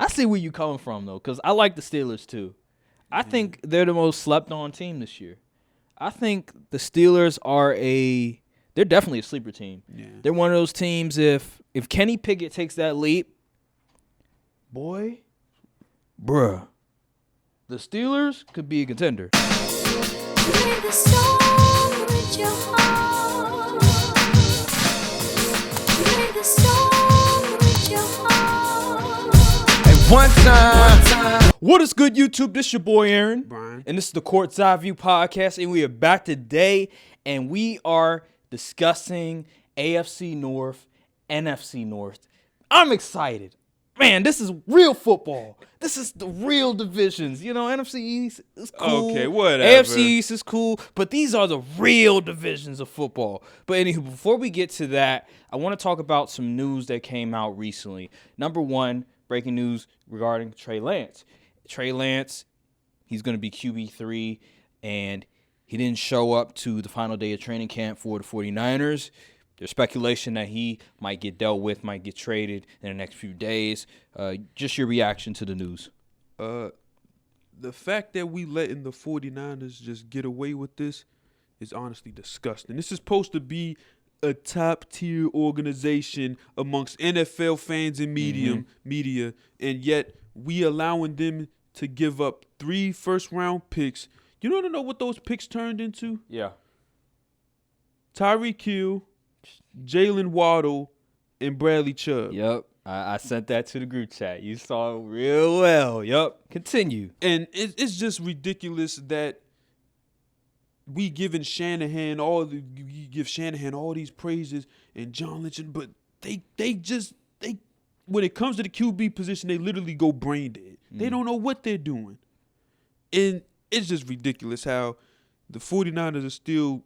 I see where you coming from, though, because I like the Steelers, too. I think they're the most slept-on team this year. I think the Steelers they're definitely a sleeper team. Yeah. They're one of those teams, if Kenny Pickett takes that leap, bruh, the Steelers could be a contender. Play the song with your heart. Play the song with your heart. Hey, one time. What is good, YouTube? This your boy Aaron. Brian. And this is the Courtside View Podcast. And we are back today. And we are discussing AFC North, NFC North. I'm excited. Man, this is real football. This is the real divisions. You know, NFC East is cool. Okay, whatever. AFC East is cool. But these are the real divisions of football. But anywho, before we get to that, I want to talk about some news that came out recently. Number one, breaking news regarding Trey Lance. Trey Lance, he's going to be QB3, and he didn't show up to the final day of training camp for the 49ers. There's speculation that he might get dealt with, might get traded in the next few days. Just your reaction to the news. The fact that we letting the 49ers just get away with this is honestly disgusting. This is supposed to be a top-tier organization amongst NFL fans and media, and yet we allowing them to give up 3 first-round picks. You don't know what those picks turned into? Yeah. Tyreek Hill, Jalen Waddle, and Bradley Chubb. Yep. I sent that to the group chat. You saw it real well. Yep. Continue. And it's just ridiculous that we give Shanahan all these praises and John Lynch, but they when it comes to the QB position, they literally go brain dead. They don't know what they're doing. And it's just ridiculous how the 49ers are still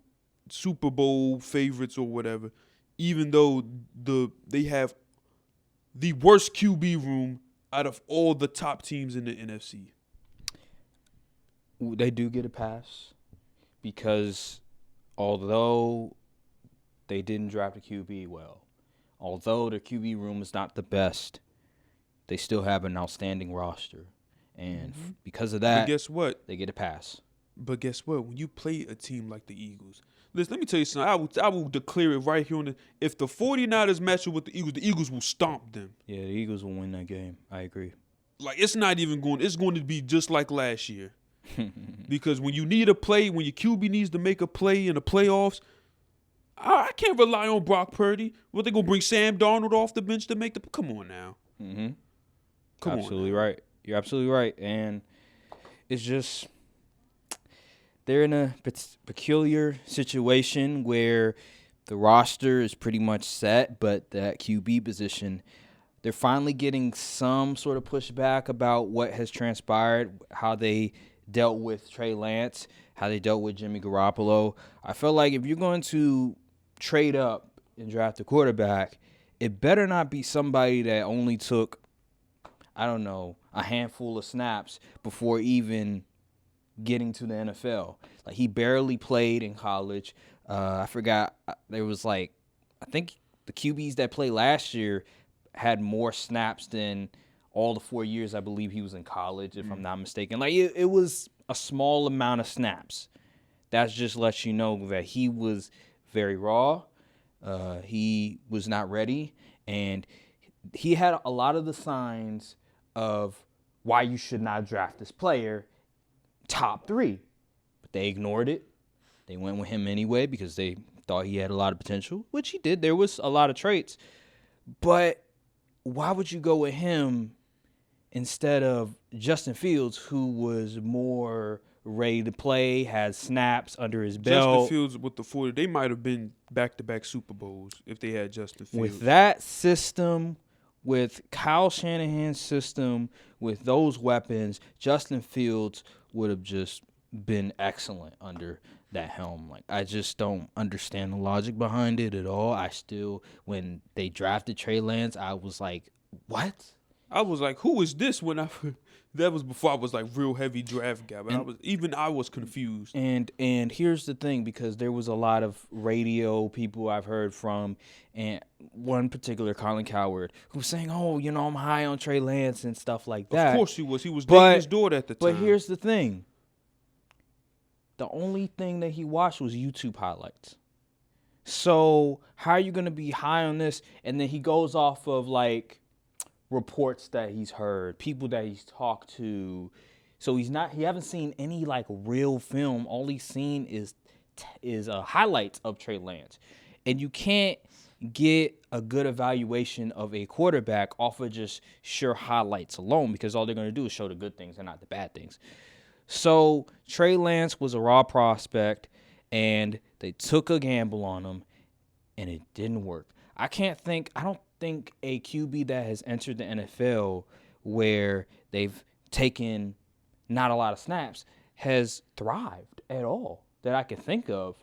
Super Bowl favorites or whatever, even though they have the worst QB room out of all the top teams in the NFC. They do get a pass because although they didn't draft a QB well, although the QB room is not the best, they still have an outstanding roster. And because of that, But guess what? they get a pass. But guess what? When you play a team like the Eagles, listen, let me tell you something. I will declare it right here on if the 49ers match up with the Eagles will stomp them. Yeah, the Eagles will win that game. I agree. Like, it's not even going – it's going to be just like last year. Because when you need a play, when your QB needs to make a play in the playoffs, I can't rely on Brock Purdy. What, they going to bring Sam Darnold off the bench to make the – come on now. Mm-hmm. Come on. Absolutely right. You're absolutely right. And it's just they're in a peculiar situation where the roster is pretty much set, but that QB position, they're finally getting some sort of pushback about what has transpired, how they dealt with Trey Lance, how they dealt with Jimmy Garoppolo. I feel like if you're going to trade up and draft a quarterback, it better not be somebody that only took, I don't know, a handful of snaps before even getting to the NFL. Like, he barely played in college. I forgot, there was I think the QBs that played last year had more snaps than all the 4 years I believe he was in college, if I'm not mistaken. Like, it was a small amount of snaps. That just lets you know that he was very raw. He was not ready. And he had a lot of the signs of why you should not draft this player top 3. But they ignored it. They went with him anyway because they thought he had a lot of potential, which he did. There was a lot of traits. But why would you go with him instead of Justin Fields, who was more ready to play, had snaps under his belt? Justin Fields with the 40, they might have been back-to-back Super Bowls if they had Justin Fields. With that system, with Kyle Shanahan's system, with those weapons, Justin Fields would have just been excellent under that helm. Like, I just don't understand the logic behind it at all. When they drafted Trey Lance, I was like, what? I was like, who is this? That was before I was like real heavy draft guy, but I was confused. And here's the thing, because there was a lot of radio people I've heard from, and one particular, Colin Coward, who was saying, "Oh, I'm high on Trey Lance and stuff like that." Of course he was. He was dating his daughter at the time. But here's the thing: the only thing that he watched was YouTube highlights. So how are you gonna be high on this? And then he goes off of like reports that he's heard, people that he's talked to. So he haven't seen any like real film. All he's seen is highlights of Trey Lance. And you can't get a good evaluation of a quarterback off of just sure highlights alone, because all they're going to do is show the good things and not the bad things. So Trey Lance was a raw prospect, and they took a gamble on him, and it didn't work. I don't think a QB that has entered the NFL where they've taken not a lot of snaps has thrived at all that I can think of.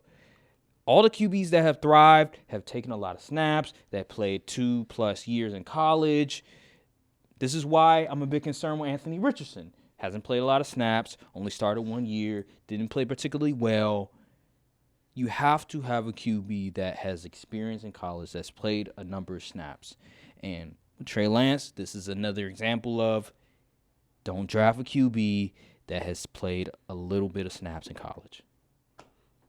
All the QBs that have thrived have taken a lot of snaps, that played 2+ years in college. This is why I'm a bit concerned with Anthony Richardson. Hasn't played a lot of snaps, only started 1 year, didn't play particularly well. You have to have a QB that has experience in college, that's played a number of snaps. And with Trey Lance, this is another example of don't draft a QB that has played a little bit of snaps in college.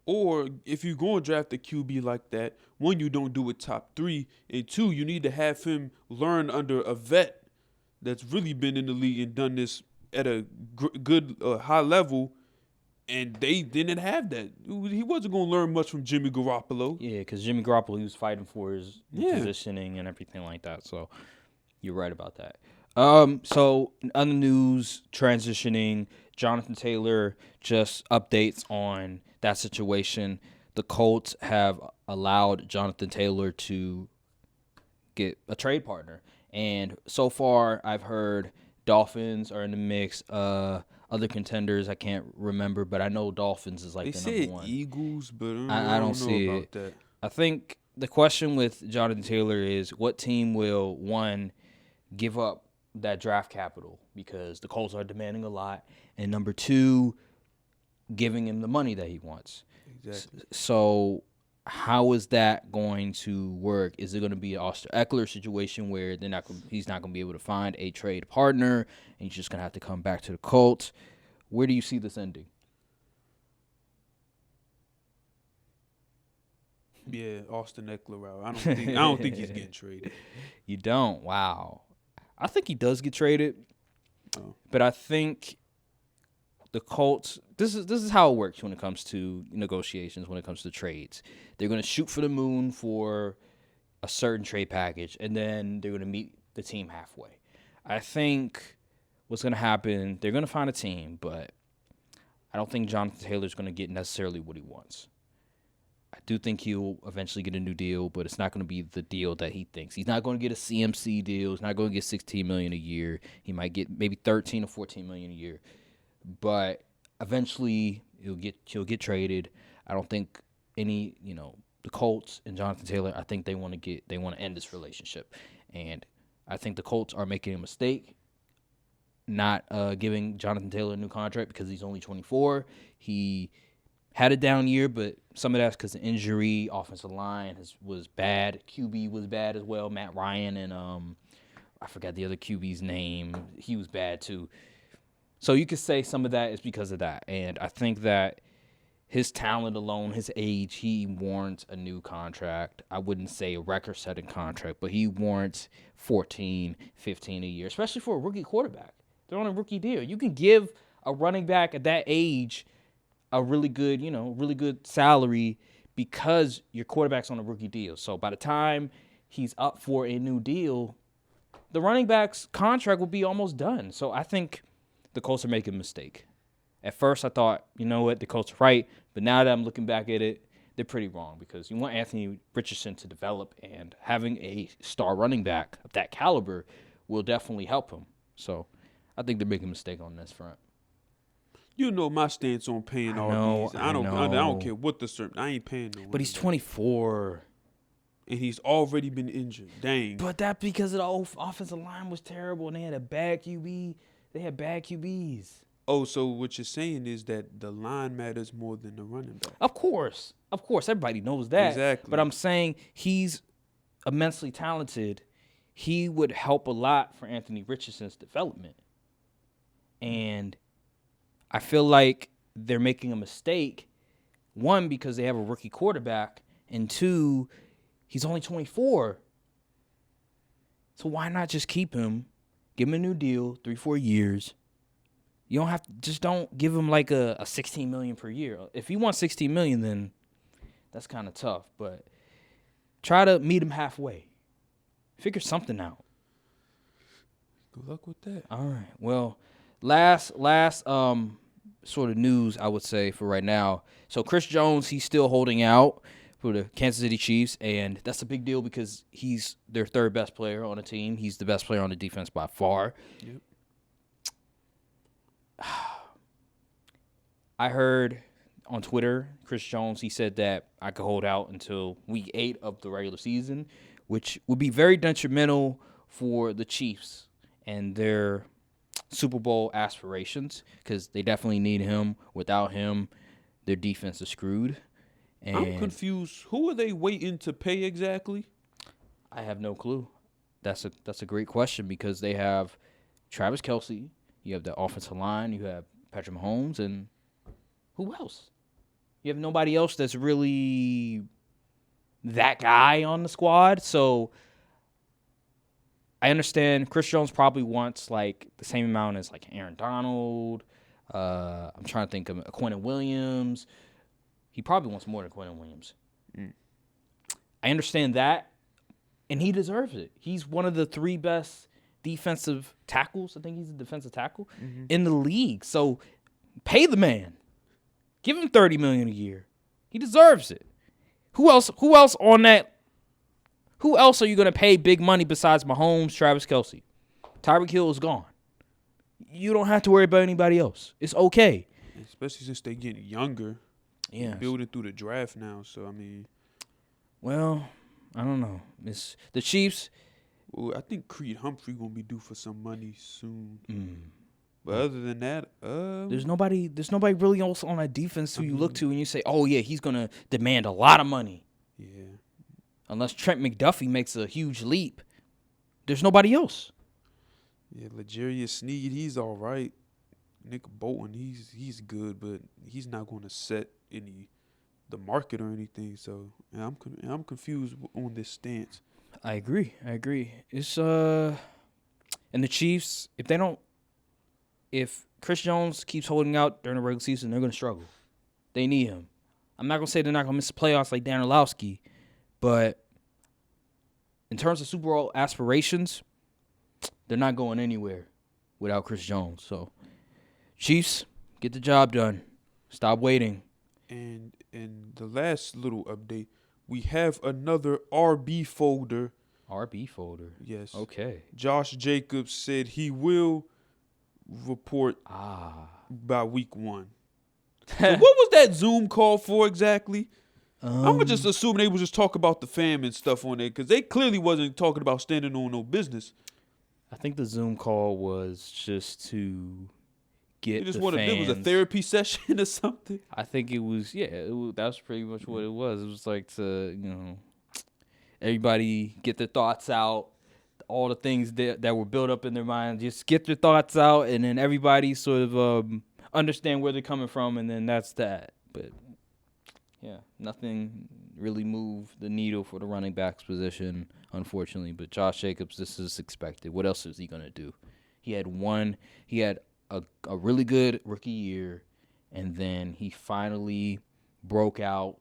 Or if you're going to draft a QB like that, one, you don't do it top 3, and 2, you need to have him learn under a vet that's really been in the league and done this at a good high level. And they didn't have that. He wasn't going to learn much from Jimmy Garoppolo. Yeah, because Jimmy Garoppolo, he was fighting for his positioning and everything like that. So you're right about that. So in other news, transitioning, Jonathan Taylor, just updates on that situation. The Colts have allowed Jonathan Taylor to get a trade partner. And so far, I've heard Dolphins are in the mix. Other contenders, I can't remember, but I know Dolphins is like the number one. Eagles, but I don't see know it. about that. I think the question with Jonathan Taylor is what team will, one, give up that draft capital, because the Colts are demanding a lot, and number 2, giving him the money that he wants. Exactly. So how is that going to work? Is it going to be an Austin Eckler situation where he's not going to be able to find a trade partner, and he's just going to have to come back to the Colts? Where do you see this ending? Yeah, Austin Eckler route. I don't think he's getting traded. You don't? Wow. I think he does get traded, but I think the Colts, this is how it works when it comes to negotiations, when it comes to trades. They're going to shoot for the moon for a certain trade package, and then they're going to meet the team halfway. I think what's going to happen, they're going to find a team, but I don't think Jonathan Taylor's going to get necessarily what he wants. I do think he'll eventually get a new deal, but it's not going to be the deal that he thinks. He's not going to get a CMC deal. He's not going to get $16 million a year. He might get maybe $13 or $14 million a year. But eventually he'll get traded. I don't think the Colts and Jonathan Taylor, I think they want to end this relationship. And I think the Colts are making a mistake not giving Jonathan Taylor a new contract, because he's only 24. He had a down year, but some of that's because of injury. Offensive line was bad. QB was bad as well. Matt Ryan and I forgot the other QB's name. He was bad too. So you could say some of that is because of that. And I think that his talent alone, his age, he warrants a new contract. I wouldn't say a record-setting contract, but he warrants $14, $15 a year, especially for a rookie quarterback. They're on a rookie deal. You can give a running back at that age a really good salary because your quarterback's on a rookie deal. So by the time he's up for a new deal, the running back's contract will be almost done. So I think the Colts are making a mistake. At first I thought, you know what, the Colts are right. But now that I'm looking back at it, they're pretty wrong, because you want Anthony Richardson to develop, and having a star running back of that caliber will definitely help him. So I think they're making a mistake on this front. You know my stance on paying all these. I don't care what the certain. I ain't paying no. But he's 24. and he's already been injured. Dang. But that because of the offensive line was terrible and they had a bad QB. They had bad QBs. Oh, so what you're saying is that the line matters more than the running back. Of course, everybody knows that. Exactly. But I'm saying he's immensely talented. He would help a lot for Anthony Richardson's development. And I feel like they're making a mistake. One, because they have a rookie quarterback. And two, he's only 24. So why not just keep him, give him a new deal, 3-4 years. You don't have to, just don't give him like a $16 million per year. If you want $16 million, then that's kind of tough. But try to meet him halfway. Figure something out. Good luck with that. All right. Well, last sort of news I would say for right now. So Chris Jones, he's still holding out for the Kansas City Chiefs, and that's a big deal because he's their third best player on the team. He's the best player on the defense by far. Yep. I heard on Twitter, Chris Jones, he said that I could hold out until week 8 of the regular season, which would be very detrimental for the Chiefs and their Super Bowl aspirations because they definitely need him. Without him, their defense is screwed. And I'm confused. Who are they waiting to pay exactly? I have no clue. That's a great question because they have Travis Kelce, you have the offensive line, you have Patrick Mahomes, and who else? You have nobody else that's really that guy on the squad. So I understand Chris Jones probably wants like the same amount as like Aaron Donald. I'm trying to think of Quentin Williams. He probably wants more than Quentin Williams. I understand that, and he deserves it. He's one of the 3 best defensive tackles. I think he's a defensive tackle in the league. So pay the man. Give him $30 million a year. He deserves it. Who else on that? Who else are you going to pay big money besides Mahomes, Travis Kelce? Tyreek Hill is gone. You don't have to worry about anybody else. It's okay. Especially since they getting younger. Yeah. Building through the draft now. So, I mean. Well, I don't know. It's the Chiefs. Well, I think Creed Humphrey going to be due for some money soon. But other than that, there's nobody really else on that defense who you look to and you say, oh, yeah, he's going to demand a lot of money. Yeah. Unless Trent McDuffie makes a huge leap. There's nobody else. Yeah, L'Jarius Sneed, he's all right. Nick Bolton, he's good, but he's not going to set the market or anything. So yeah, I'm confused on this stance. I agree. It's and the Chiefs, if Chris Jones keeps holding out during the regular season, they're going to struggle. They need him. I'm not going to say they're not going to miss the playoffs like Dan Orlovsky, but in terms of Super Bowl aspirations, they're not going anywhere without Chris Jones. So, Chiefs, get the job done. Stop waiting. And the last little update, we have another RB folder. RB folder? Yes. Okay. Josh Jacobs said he will report by week 1. So what was that Zoom call for exactly? I'm going to just assume they was just talking about the fam and stuff on there because they clearly wasn't talking about standing on no business. I think the Zoom call was just to get It fans. was a therapy session or something. I think it was, that's pretty much what it was. It was like to, everybody get their thoughts out, all the things that were built up in their mind, just get their thoughts out, and then everybody sort of understand where they're coming from, and then that's that. But, yeah, nothing really moved the needle for the running backs position, unfortunately. But Josh Jacobs, this is expected. What else is he going to do? He had a really good rookie year, and then he finally broke out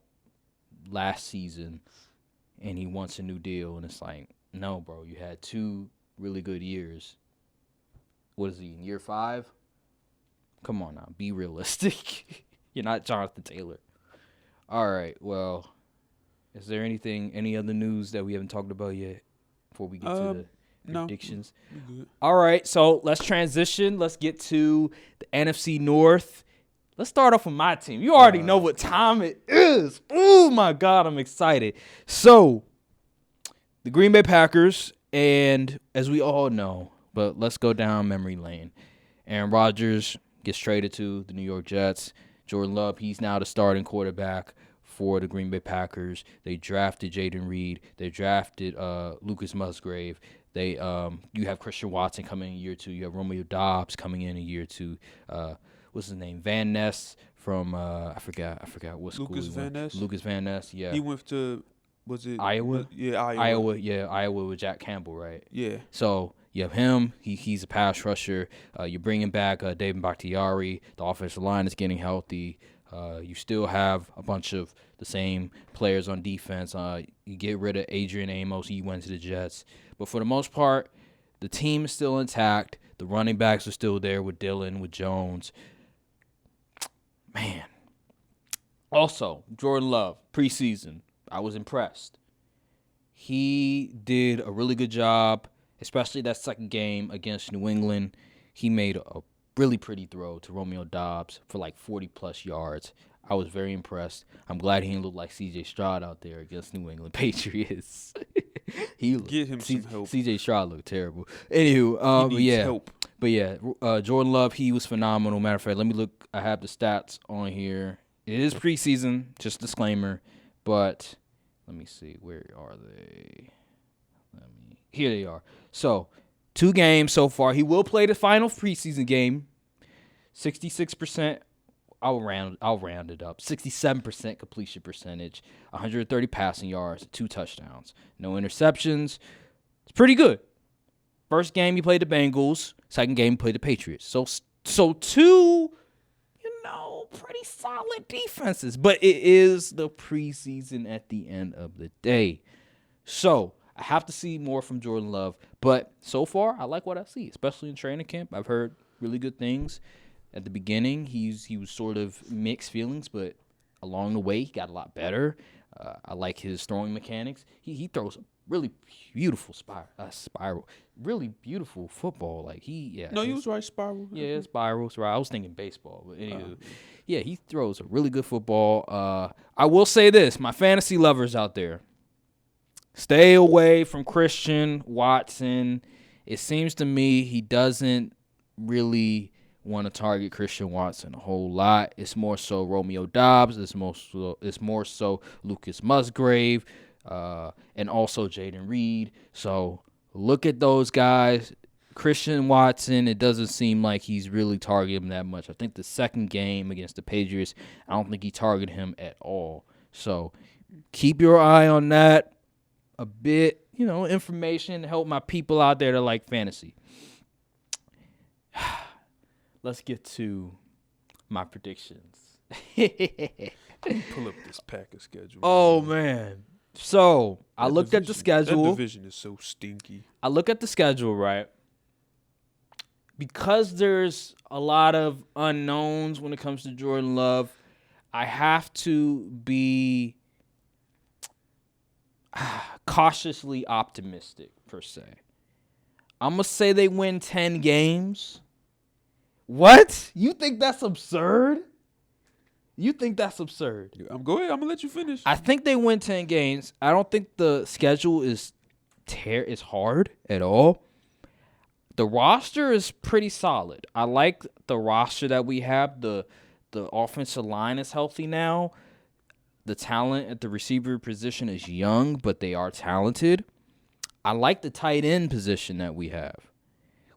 last season, and he wants a new deal. And it's like, no, bro, you had 2 really good years. What is he, in year 5? Come on now, be realistic. You're not Jonathan Taylor. All right, well, is there any other news that we haven't talked about yet before we get to the predictions? No. All right, so let's transition. Let's get to the NFC North. Let's start off with my team. You already know what time it is. Oh, my God, I'm excited. So, the Green Bay Packers, and as we all know, but let's go down memory lane. Aaron Rodgers gets traded to the New York Jets. Jordan Love, he's now the starting quarterback for the Green Bay Packers. They drafted Jaden Reed. They drafted Lucas Musgrave. You have Christian Watson coming in year 2. You have Romeo Doubs coming in year 2. What's his name? Van Ness from I forgot what school. Lucas Van Ness. Lucas Van Ness. Yeah. He went to Iowa? Yeah, Iowa. Iowa with Jack Campbell, right? Yeah. So you have him. He's a pass rusher. You're bringing back David Bakhtiari. The offensive line is getting healthy. You still have a bunch of the same players on defense. You get rid of Adrian Amos. He went to the Jets. But for the most part, the team is still intact. The running backs are still there with Dillon, with Jones. Man. Also, Jordan Love, preseason. I was impressed. He did a really good job, especially that second game against New England. He made a really pretty throw to Romeo Doubs for like 40-plus yards. I was very impressed. I'm glad he didn't look like C.J. Stroud out there against New England Patriots. Get him some help. C.J. Stroud looked terrible. Anywho, he needs help. But yeah, Jordan Love, he was phenomenal. Matter of fact, let me look. I have the stats on here. It is preseason, just disclaimer. But let me see. Where are they? Here they are. So, 2 games so far. He will play the final preseason game. 66%. I'll round it up. 67% completion percentage. 130 passing yards. 2 touchdowns. No interceptions. It's pretty good. First game he played the Bengals. Second game he played the Patriots. So 2, pretty solid defenses. But it is the preseason at the end of the day. So I have to see more from Jordan Love. But so far, I like what I see, especially in training camp. I've heard really good things. At the beginning, he was sort of mixed feelings, but along the way, he got a lot better. I like his throwing mechanics. He throws a really beautiful spiral. Really beautiful football. He was right, spiral. Yeah, spirals, right. I was thinking baseball, but anyway. Yeah, he throws a really good football. I will say this, my fantasy lovers out there, stay away from Christian Watson. It seems to me he doesn't really want to target Christian Watson a whole lot. It's more so Romeo Doubs. It's more so Lucas Musgrave, and also Jaden Reed. So look at those guys. Christian Watson, it doesn't seem like he's really targeting him that much. I think the second game against the Patriots, I don't think he targeted him at all. So keep your eye on that. A bit, information to help my people out there that like fantasy. Let's get to my predictions. Pull up this Packer schedule. Oh, man. So, I looked at the schedule. That division is so stinky. I look at the schedule, right? Because there's a lot of unknowns when it comes to Jordan Love, I have to be cautiously optimistic, per se. I'm going to say they win 10 games. What? You think that's absurd? Go ahead. I'm going to let you finish. I think they win 10 games. I don't think the schedule is hard at all. The roster is pretty solid. I like the roster that we have. The offensive line is healthy now. The talent at the receiver position is young, but they are talented. I like the tight end position that we have.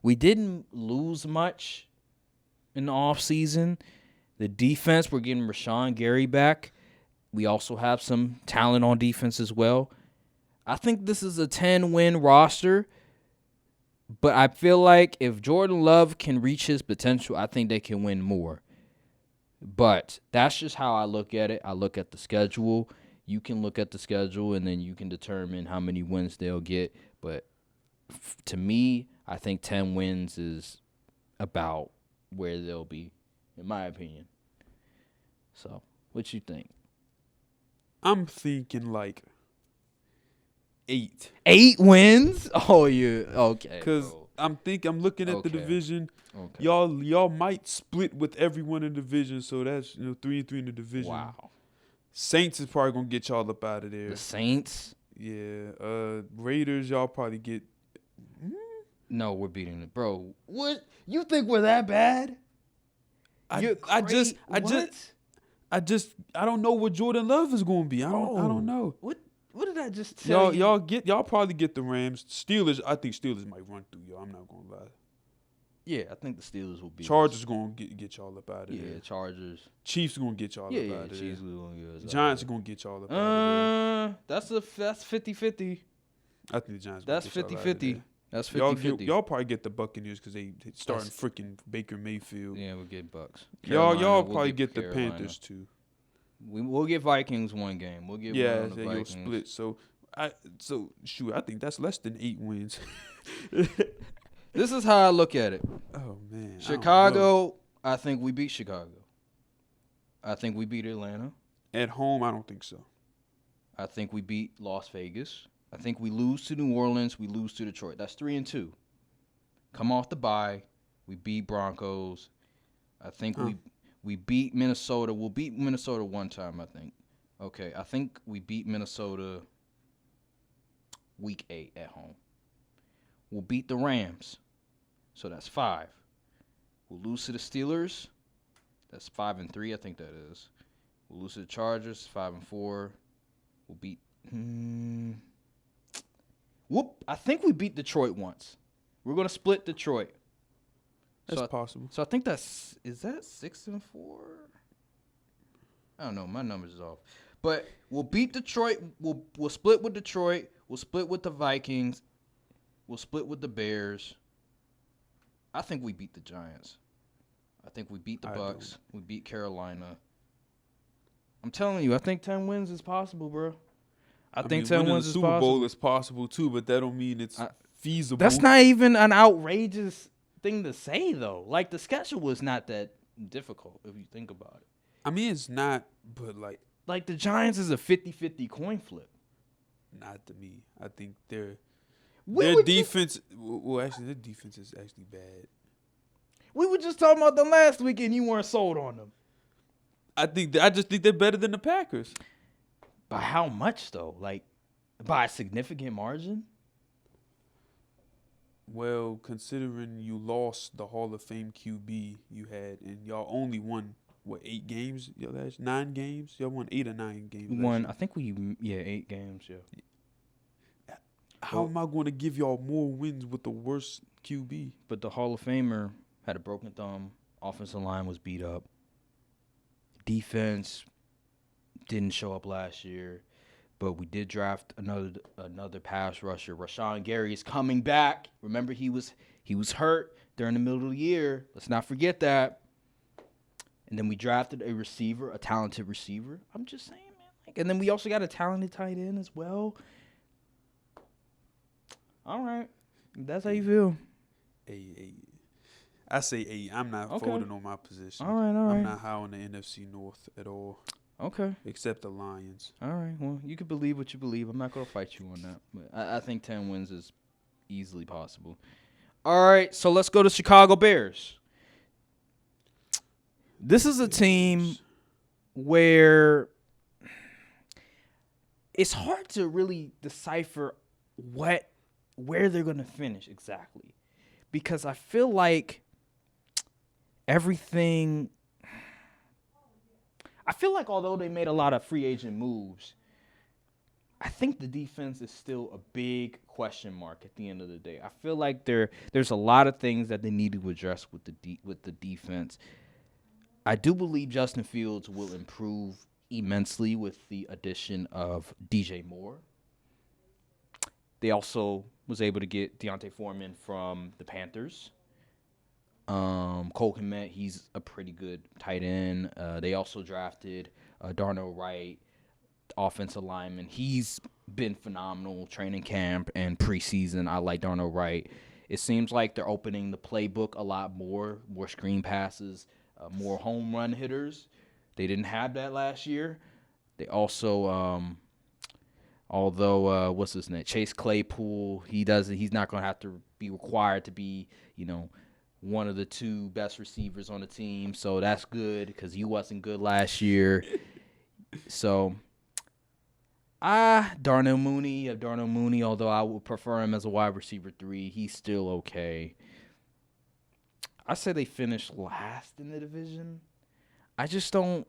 We didn't lose much in the offseason. The defense, we're getting Rashawn Gary back. We also have some talent on defense as well. I think this is a 10-win roster, but I feel like if Jordan Love can reach his potential, I think they can win more. But that's just how I look at it. I look at the schedule. You can look at the schedule, and then you can determine how many wins they'll get. But to me, I think 10 wins is about where they'll be, in my opinion. So, what you think? I'm thinking like 8. 8 wins? Oh, yeah. Okay. Because I'm looking at the division. Okay. Y'all might split with everyone in the division, so that's 3-3 in the division. Wow. Saints is probably gonna get y'all up out of there. The Saints? Yeah. Raiders, y'all probably get. No, we're beating it, bro. What? You think we're that bad? I don't know what Jordan Love is going to be. I don't know. What did I just tell you? Y'all probably get the Rams. Steelers, I think Steelers might run through y'all. I'm not going to lie. Yeah, I think the Steelers will be. Chargers going to get y'all up out of there. Yeah, Chargers. Chiefs going to get y'all up out of there. Chiefs going to get us. Giants are going to get y'all up out of there. That's 50-50. I think the Giants. That's 50-50. That's 50-50. Y'all probably get the Buccaneers because they starting freaking Baker Mayfield. Yeah, we'll get Bucks. Y'all probably get the Panthers too. We'll get Vikings one game. We'll get one on the Vikings. You'll split. I think that's less than 8 wins. This is how I look at it. Oh man, Chicago, I think we beat Chicago. I think we beat Atlanta. At home, I don't think so. I think we beat Las Vegas. I think we lose to New Orleans. We lose to Detroit. That's 3-2. Come off the bye. We beat Broncos. I think we beat Minnesota. We'll beat Minnesota one time, I think. Okay, I think we beat Minnesota week 8 at home. We'll beat the Rams. So that's 5. We'll lose to the Steelers. That's 5-3, I think that is. We'll lose to the Chargers, 5-4. We'll beat... I think we beat Detroit once. We're going to split Detroit. That's possible. So I think is that 6-4? I don't know. My numbers is off. But we'll beat Detroit. We'll split with Detroit. We'll split with the Vikings. We'll split with the Bears. I think we beat the Giants. I think we beat the Bucks. We beat Carolina. I'm telling you, I think 10 wins is possible, bro. I think 10 wins is possible. Super Bowl is possible too, but that don't mean it's feasible. That's not even an outrageous thing to say, though. Like, the schedule was not that difficult if you think about it. I mean, it's not, but like the Giants is a 50-50 coin flip. Not to me. I think their defense. Well, actually, their defense is actually bad. We were just talking about them last week, and you weren't sold on them. I just think they're better than the Packers. By how much, though? Like, by a significant margin? Well, considering you lost the Hall of Fame QB you had, and y'all only won, 8 games? 9 games? Y'all won 8 or 9 games. I think 8 games, yeah. How am I going to give y'all more wins with the worst QB? But the Hall of Famer had a broken thumb. Offensive line was beat up. Defense didn't show up last year, but we did draft another pass rusher. Rashawn Gary is coming back. Remember, he was hurt during the middle of the year. Let's not forget that. And then we drafted a receiver, a talented receiver. I'm just saying, man. And then we also got a talented tight end as well. All right, that's how you feel. I say 8. I'm not folding on my position. All right. I'm not high on the NFC North at all. Okay. Except the Lions. All right. Well, you can believe what you believe. I'm not going to fight you on that. But I think 10 wins is easily possible. All right. So let's go to Chicago Bears. This is a team where it's hard to really decipher where they're going to finish exactly. Because I feel like although they made a lot of free agent moves, I think the defense is still a big question mark at the end of the day. I feel like there's a lot of things that they need to address with the defense. I do believe Justin Fields will improve immensely with the addition of DJ Moore. They also was able to get Deontay Foreman from the Panthers. Cole Kmet, he's a pretty good tight end. They also drafted Darnell Wright, offensive lineman. He's been phenomenal training camp and preseason. I like Darnell Wright. It seems like they're opening the playbook a lot more screen passes, more home run hitters. They didn't have that last year. They also, although what's his name, Chase Claypool, he's not going to have to be required to be, one of the 2 best receivers on the team. So that's good because he wasn't good last year. So Darnell Mooney, although I would prefer him as a wide receiver 3. He's still okay. I say they finished last in the division. I just don't,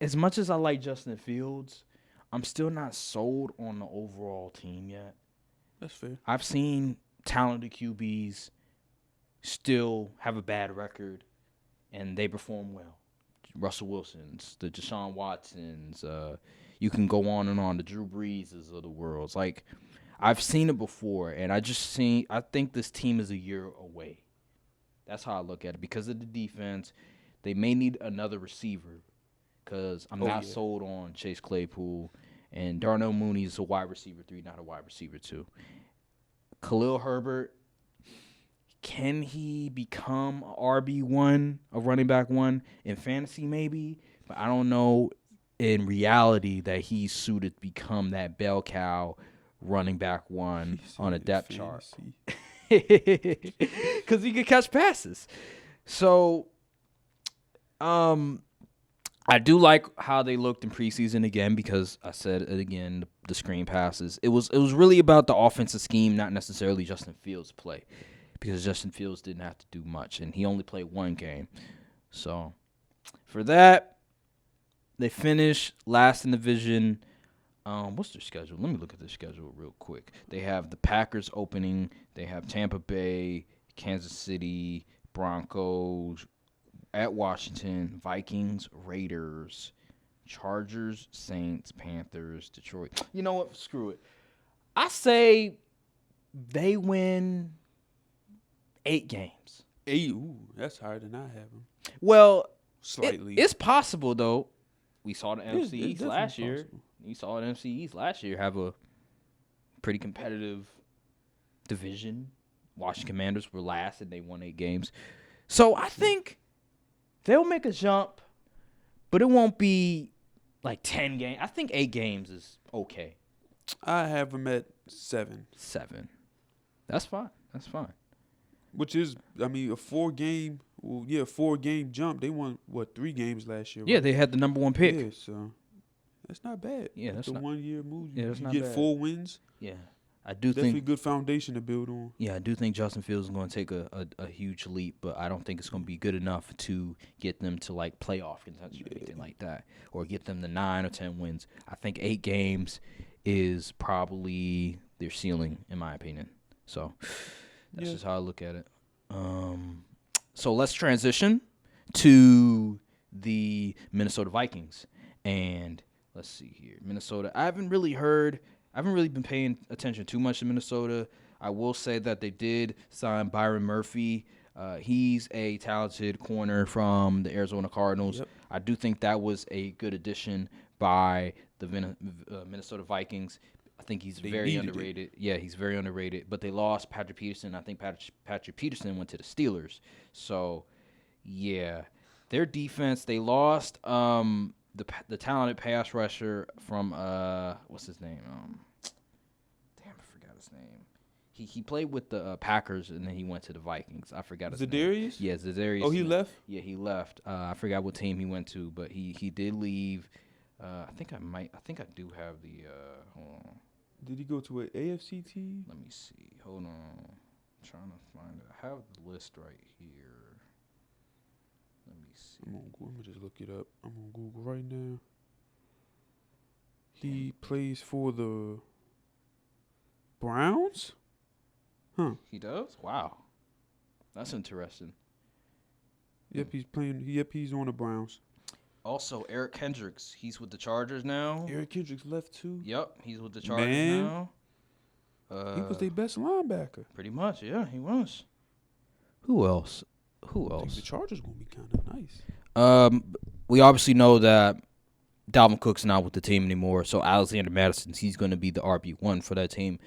as much as I like Justin Fields, I'm still not sold on the overall team yet. That's fair. I've seen talented QBs still have a bad record, and they perform well. Russell Wilson's, the Deshaun Watsons, you can go on and on, the Drew Breeses of the world. Like, I've seen it before, and I think this team is a year away. That's how I look at it. Because of the defense, they may need another receiver because I'm not sold on Chase Claypool, and Darnell Mooney is a wide receiver 3, not a wide receiver 2. Khalil Herbert, can he become a RB1, a running back 1 in fantasy maybe? But I don't know in reality that he's suited to become that bell cow running back 1 on a depth chart. Because he can catch passes. So, I do like how they looked in preseason again because I said it again, the screen passes. It was really about the offensive scheme, not necessarily Justin Fields' play, because Justin Fields didn't have to do much, and he only played 1 game. So, for that, they finished last in the division. What's their schedule? Let me look at their schedule real quick. They have the Packers opening. They have Tampa Bay, Kansas City, Broncos, at Washington, Vikings, Raiders, Chargers, Saints, Panthers, Detroit. You know what? Screw it. I say they win 8 games. 8? Ooh, that's higher than I have them. Well, slightly. It's possible, though. We saw the NFC It's East definitely last year. possible. You saw the NFC East last year have a pretty competitive division. Washington Commanders were last, and they won 8 games. So I think they'll make a jump, but it won't be like 10 games. I think 8 games is okay. I have them at 7. 7. That's fine. Which is, I mean, a 4-game, 4-game jump. They won, 3 games last year? Yeah, right? they had the number 1 pick. Yeah, so that's not bad. Yeah, that's the not 1-year move. Yeah, that's you not get bad. 4 wins. Yeah. I do Definitely think good foundation to build on. Yeah, I do think Justin Fields is going to take a huge leap, but I don't think it's going to be good enough to get them to like playoff contention or anything like that, or get them to 9 or 10 wins. I think 8 games is probably their ceiling, in my opinion. So that's just how I look at it. So let's transition to the Minnesota Vikings, and let's see here, Minnesota. I haven't really been paying attention too much to Minnesota. I will say that they did sign Byron Murphy. He's a talented corner from the Arizona Cardinals. Yep. I do think that was a good addition by the Minnesota Vikings. I think he's very underrated. Yeah, he's very underrated. But they lost Patrick Peterson. I think Patrick Peterson went to the Steelers. So, yeah, their defense, they lost the talented pass rusher from what's his name? Damn, I forgot his name. He played with the Packers and then he went to the Vikings. I forgot his name. Zadarius? Yeah, Zadarius. Oh, he left? Yeah, he left. I forgot what team he went to, but he did leave. I think I do have the hold on. Did he go to an AFC team? Let me see. Hold on. I'm trying to find it. I have the list right here. Let me see. Let me just look it up. I'm on Google right now. He plays for the Browns? Huh. He does? Wow. That's interesting. Yep, he's on the Browns. Also, Eric Kendricks. He's with the Chargers now. Eric Kendricks left too. Yep, he's with the Chargers Man. now. He was their best linebacker. Pretty much, yeah, he was. Who else? I think the Chargers gonna be kind of nice. We obviously know that Dalvin Cook's not with the team anymore, so Alexander Madison, he's going to be the RB1 for that team.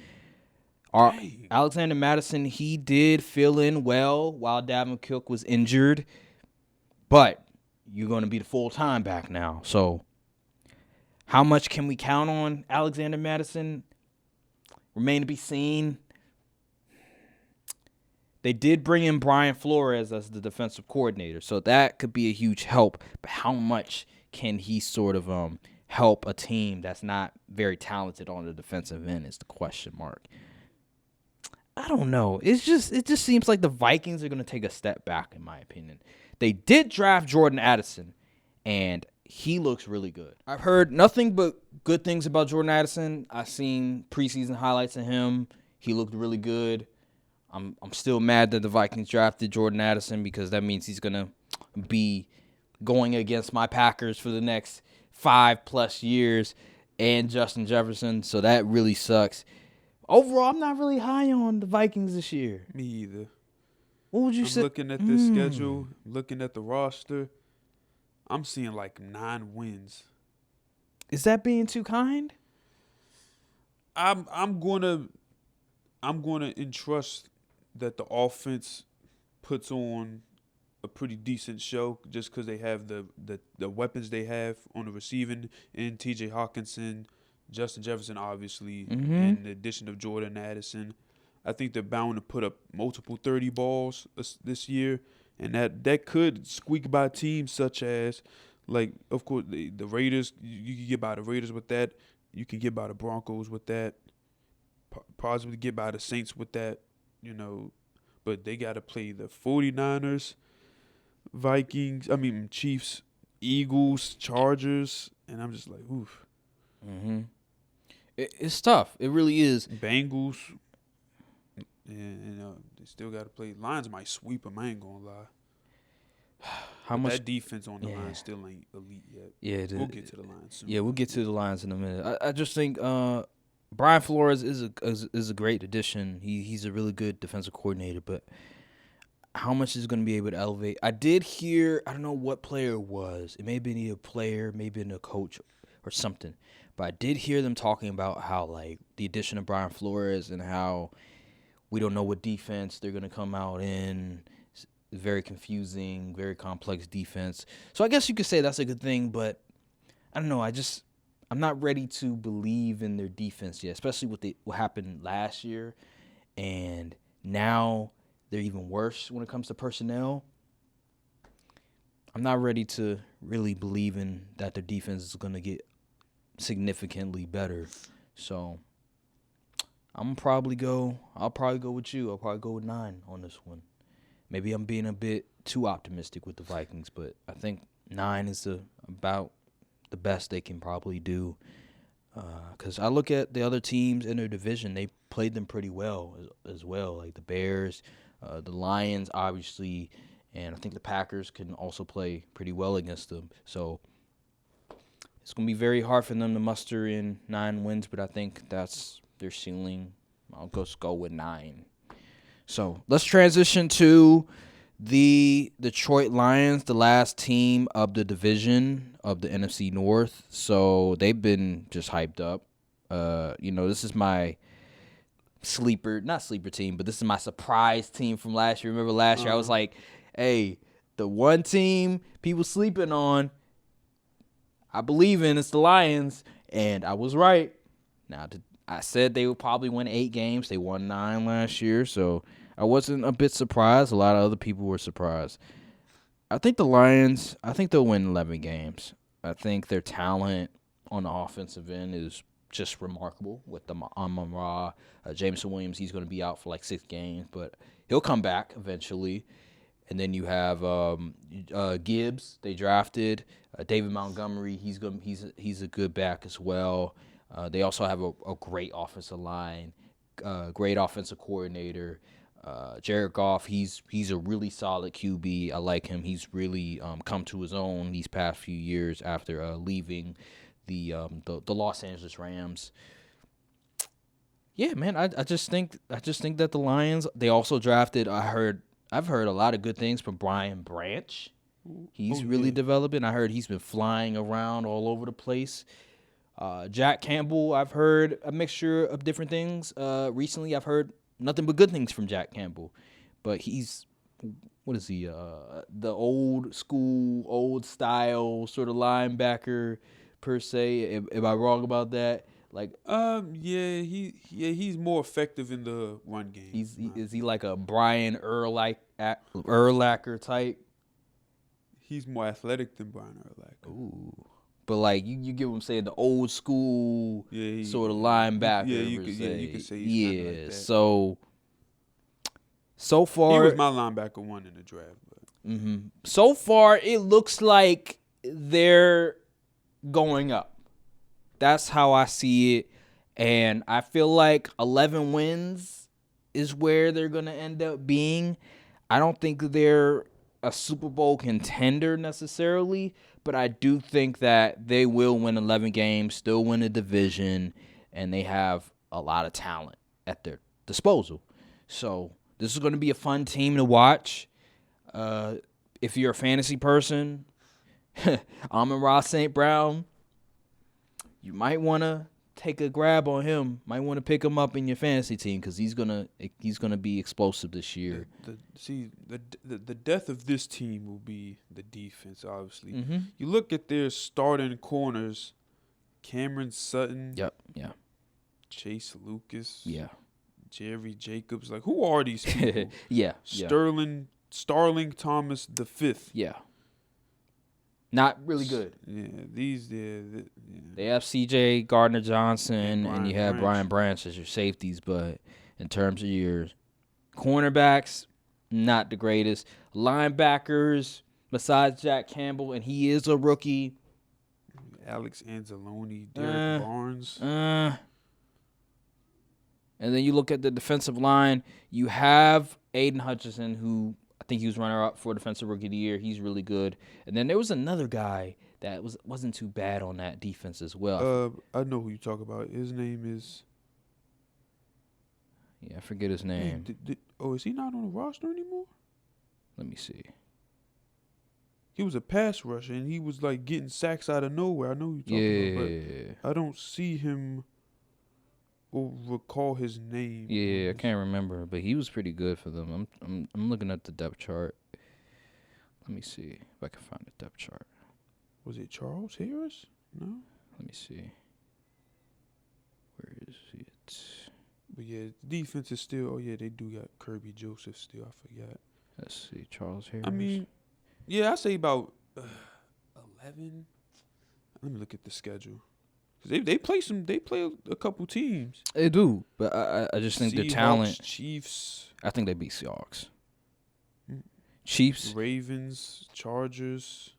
Alexander Madison, he did fill in well while Dalvin Cook was injured, but you're going to be the full-time back now. So how much can we count on Alexander Madison? Remain to be seen. They did bring in Brian Flores as the defensive coordinator, so that could be a huge help. But how much can he sort of help a team that's not very talented on the defensive end is the question mark. I don't know. It just seems like the Vikings are going to take a step back, in my opinion. They did draft Jordan Addison, and he looks really good. I've heard nothing but good things about Jordan Addison. I've seen preseason highlights of him. He looked really good. I'm still mad that the Vikings drafted Jordan Addison because that means he's going to be going against my Packers for the next 5+ years and Justin Jefferson, so that really sucks. Overall, I'm not really high on the Vikings this year. Me either. What would you say? I'm looking at the schedule, looking at the roster. I'm seeing like 9 wins. Is that being too kind? I'm gonna entrust that the offense puts on a pretty decent show just because they have the weapons they have on the receiving end. T.J. Hawkinson, Justin Jefferson, obviously, and the addition of Jordan Addison. I think they're bound to put up multiple 30 balls this year, and that could squeak by teams such as, like, of course, the Raiders. You can get by the Raiders with that. You can get by the Broncos with that. Possibly get by the Saints with that, But they got to play the 49ers, Chiefs, Eagles, Chargers, and I'm just like, oof. Mm-hmm. It's tough. It really is. Bengals, and they still got to play. Lions might sweep them. I ain't gonna lie. How much that defense on the line still ain't elite yet. Yeah, we'll get to the Lions soon. Yeah, we'll get to the Lions in a minute. I just think Brian Flores is a great addition. He's a really good defensive coordinator, but how much is going to be able to elevate? I did hear, I don't know what player it was. It may have been a player, maybe a coach or something. But I did hear them talking about how, like, the addition of Brian Flores and how we don't know what defense they're going to come out in. It's very confusing, very complex defense. So I guess you could say that's a good thing, but I don't know. I'm not ready to believe in their defense yet, especially with what happened last year. And now they're even worse when it comes to personnel. I'm not ready to really believe in that their defense is going to get significantly better. So I'll probably go with you. I'll probably go with 9 on this one. Maybe I'm being a bit too optimistic with the Vikings, but I think 9 is about the best they can probably do. Because I look at the other teams in their division, they played them pretty well as well. Like the Bears, the Lions, obviously, and I think the Packers can also play pretty well against them. So it's going to be very hard for them to muster in 9 wins, but I think that's their ceiling. I'll just go with 9. So let's transition to the Detroit Lions, the last team of the division of the NFC North. So they've been just hyped up. This is my not sleeper team, but this is my surprise team from last year. Remember last year I was like, hey, the one team people sleeping on, I believe in, it's the Lions, and I was right. Now, I said they would probably win 8 games. They won 9 last year, so I wasn't a bit surprised. A lot of other people were surprised. I think the Lions, they'll win 11 games. I think their talent on the offensive end is just remarkable with the Amon-Ra. Jameson Williams, he's going to be out for like 6 games, but he'll come back eventually. And then you have Gibbs, they drafted. David Montgomery, he's a good back as well. They also have a great offensive line, great offensive coordinator. Jared Goff, he's a really solid QB. I like him. He's really come to his own these past few years after leaving the Los Angeles Rams. Yeah, man, I just think that the Lions, they also drafted. I've heard a lot of good things from Brian Branch. He's really developing. I heard he's been flying around all over the place. Jack Campbell, I've heard a mixture of different things. Recently, I've heard nothing but good things from Jack Campbell. But he's, what is he, the old school, old style sort of linebacker per se. Am I wrong about that? Like, he's more effective in the run game. Is he like a Brian Urlacher type? He's more athletic than Brian Urlacher. Ooh, but like you get what I'm saying, the old school sort of linebacker. You could say he's kinda like that. So far He was my linebacker 1 in the draft. But. So far, it looks like they're going up. That's how I see it. And I feel like 11 wins is where they're going to end up being. I don't think they're a Super Bowl contender necessarily, but I do think that they will win 11 games, still win a division, and they have a lot of talent at their disposal. So this is going to be a fun team to watch. If you're a fantasy person, Amon-Ra St. Brown, you might want to take a grab on him. Might want to pick him up in your fantasy team because he's gonna be explosive this year. The death of this team will be the defense. Obviously, you look at their starting corners: Cameron Sutton, Yeah. Chase Lucas, Yeah. Jerry Jacobs. Like, who are these people? Yeah. Starling Thomas the fifth. Yeah. Not really good. Yeah, They have C.J. Gardner-Johnson, and you have Branch. Brian Branch as your safeties, but in terms of your cornerbacks, not the greatest. Linebackers, besides Jack Campbell, and he is a rookie. Alex Anzalone, Derek Barnes. And then you look at the defensive line, you have Aiden Hutchinson, who I think he was runner-up for Defensive Rookie of the Year. He's really good. And then there was another guy that wasn't too bad on that defense as well. I know who you talk about. His name is... Yeah, I forget his name. Is he not on the roster anymore? Let me see. He was a pass rusher, and he was, like, getting sacks out of nowhere. I know who you're talking about, but I don't see him or recall his name. Yeah, I can't remember, but he was pretty good for them. I'm looking at the depth chart. Let me see if I can find the depth chart. Was it Charles Harris? No. Let me see. Where is it? But yeah, defense is still. Oh yeah, they do got Kirby Joseph still. I forgot. Let's see, Charles Harris. I mean, yeah, I say about 11. Let me look at the schedule. They play a couple teams. They do, but I just think their talent. Chiefs. I think they beat Seahawks. Chiefs, Ravens, Chargers,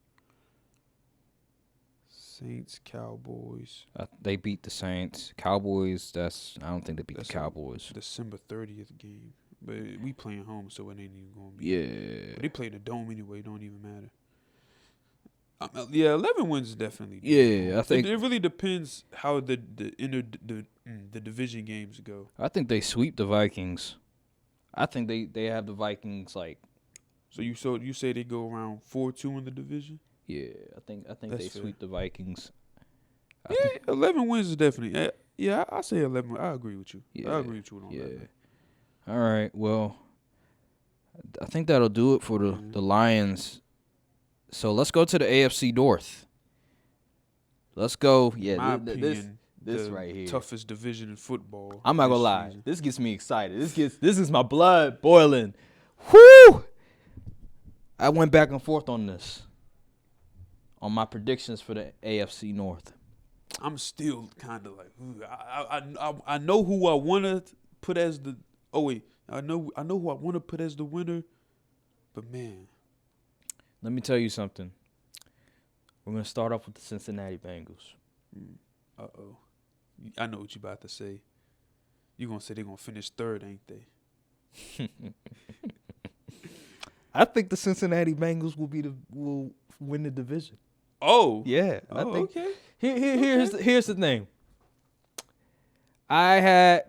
Saints, Cowboys. They beat the Saints. Cowboys. I don't think they beat the Cowboys. December 30th game, but we playing home, so it ain't even gonna be. Yeah. But they play in the dome anyway. It don't even matter. Yeah, 11 wins is definitely. Yeah, I think it really depends how the division games go. I think they sweep the Vikings. I think they have the Vikings like. So you say they go around 4-2 in the division? Yeah, I think they fair. sweep the Vikings. 11 wins is definitely. Yeah, I say 11. I agree with you. Yeah, I agree with you on that. All right, well, I think that'll do it for the Lions. So let's go to the AFC North. Let's go. Yeah, My this the right here, toughest division in football. I'm not gonna this lie. season. This gets me excited. This is my blood boiling. Whoo! I went back and forth on this, on my predictions for the AFC North. I'm still kind of like, I know who I want to put as the. Oh wait, I know who I want to put as the winner, but man. Let me tell you something. We're going to start off with the Cincinnati Bengals. Uh-oh. I know what you're about to say. You're going to say they're going to finish third, ain't they? I think the Cincinnati Bengals will win the division. Oh. Yeah. I think. Okay. Here's the thing.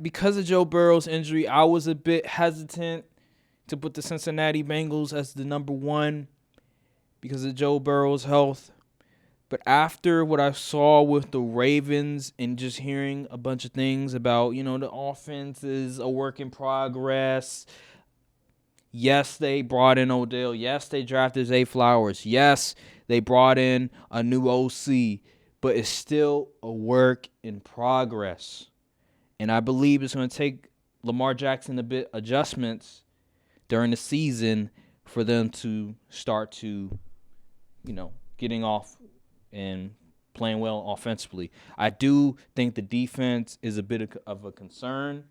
Because of Joe Burrow's injury, I was a bit hesitant to put the Cincinnati Bengals as the number one because of Joe Burrow's health. But after what I saw with the Ravens and just hearing a bunch of things about, the offense is a work in progress. Yes, they brought in Odell. Yes, they drafted Zay Flowers. Yes, they brought in a new OC. But it's still a work in progress. And I believe it's going to take Lamar Jackson a bit adjustments during the season for them to start to, getting off and playing well offensively. I do think the defense is a bit of a concern.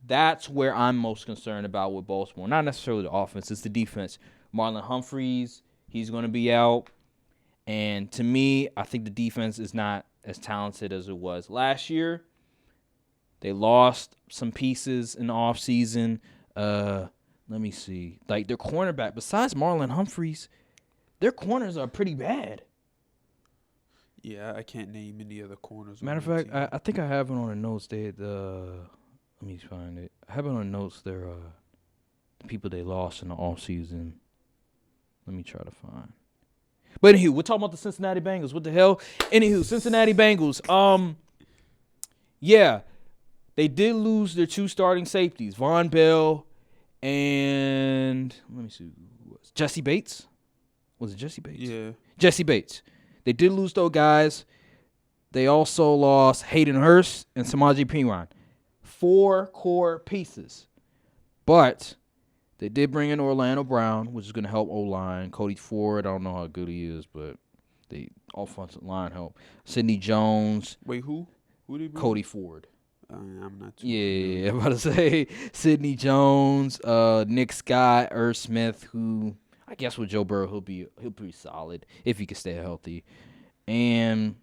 That's where I'm most concerned about with Baltimore. Not necessarily the offense, it's the defense. Marlon Humphreys, he's going to be out. And to me, I think the defense is not as talented as it was last year. They lost some pieces in the offseason. Let me see. Like, their cornerback, besides Marlon Humphreys, their corners are pretty bad. Yeah, I can't name any other corners. Matter of fact, I think I have it on the notes. They had, let me find it. I have it on the notes. They're the people they lost in the offseason. Let me try to find. But anywho, we're talking about the Cincinnati Bengals. What the hell? Anywho, Cincinnati Bengals. Yeah, they did lose their 2 starting safeties, Von Bell and let me see, Jesse Bates. Was it Jesse Bates? Yeah, Jesse Bates. They did lose those guys. They also lost Hayden Hurst and Samaje Perine. 4 core pieces. But they did bring in Orlando Brown, which is going to help O-line. Cody Ford, I don't know how good he is, but the offensive line help. Sidney Jones. Wait, who? Who did he bring? Cody Ford. I'm not too Yeah, I'm about to say Sidney Jones, Nick Scott, Irv Smith, who I guess with Joe Burrow he'll be solid if he can stay healthy. And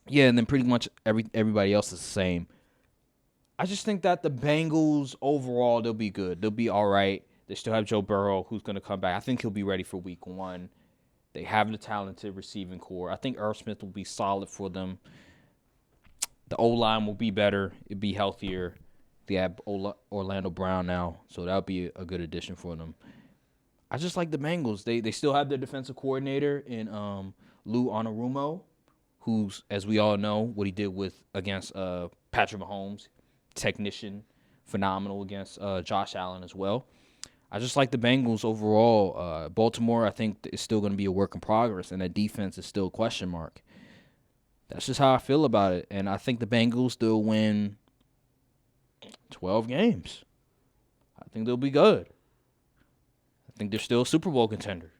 yeah, and then pretty much everybody else is the same. I just think that the Bengals overall, they'll be good. They'll be all right. They still have Joe Burrow, who's going to come back. I think he'll be ready for week 1. They have the talented receiving core. I think Irv Smith will be solid for them. The O-line will be better. It'll be healthier. They have Orlando Brown now, so that'll be a good addition for them. I just like the Bengals. They still have their defensive coordinator in Lou Anarumo, who's, as we all know, what he did against Patrick Mahomes. Technician, phenomenal against Josh Allen as well. I just like the Bengals overall. Baltimore, I think, is still going to be a work in progress, and that defense is still a question mark. That's just how I feel about it, and I think the Bengals still win 12 games. I think they'll be good. I think they're still a Super Bowl contender.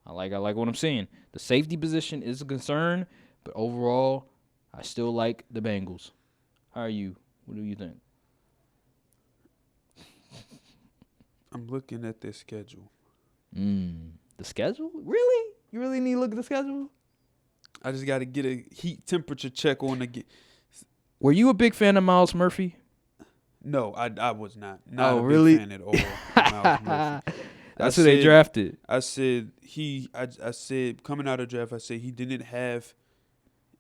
I like what I'm seeing. The safety position is a concern, but overall, I still like the Bengals. How are you? What do you think? I'm looking at their schedule. The schedule? Really? You really need to look at the schedule? I just got to get a heat temperature check on the. Were you a big fan of Miles Murphy? No, I was not. Not a really? big fan at all. of Miles Murphy. That's who they drafted. I said I said coming out of the draft, I said he didn't have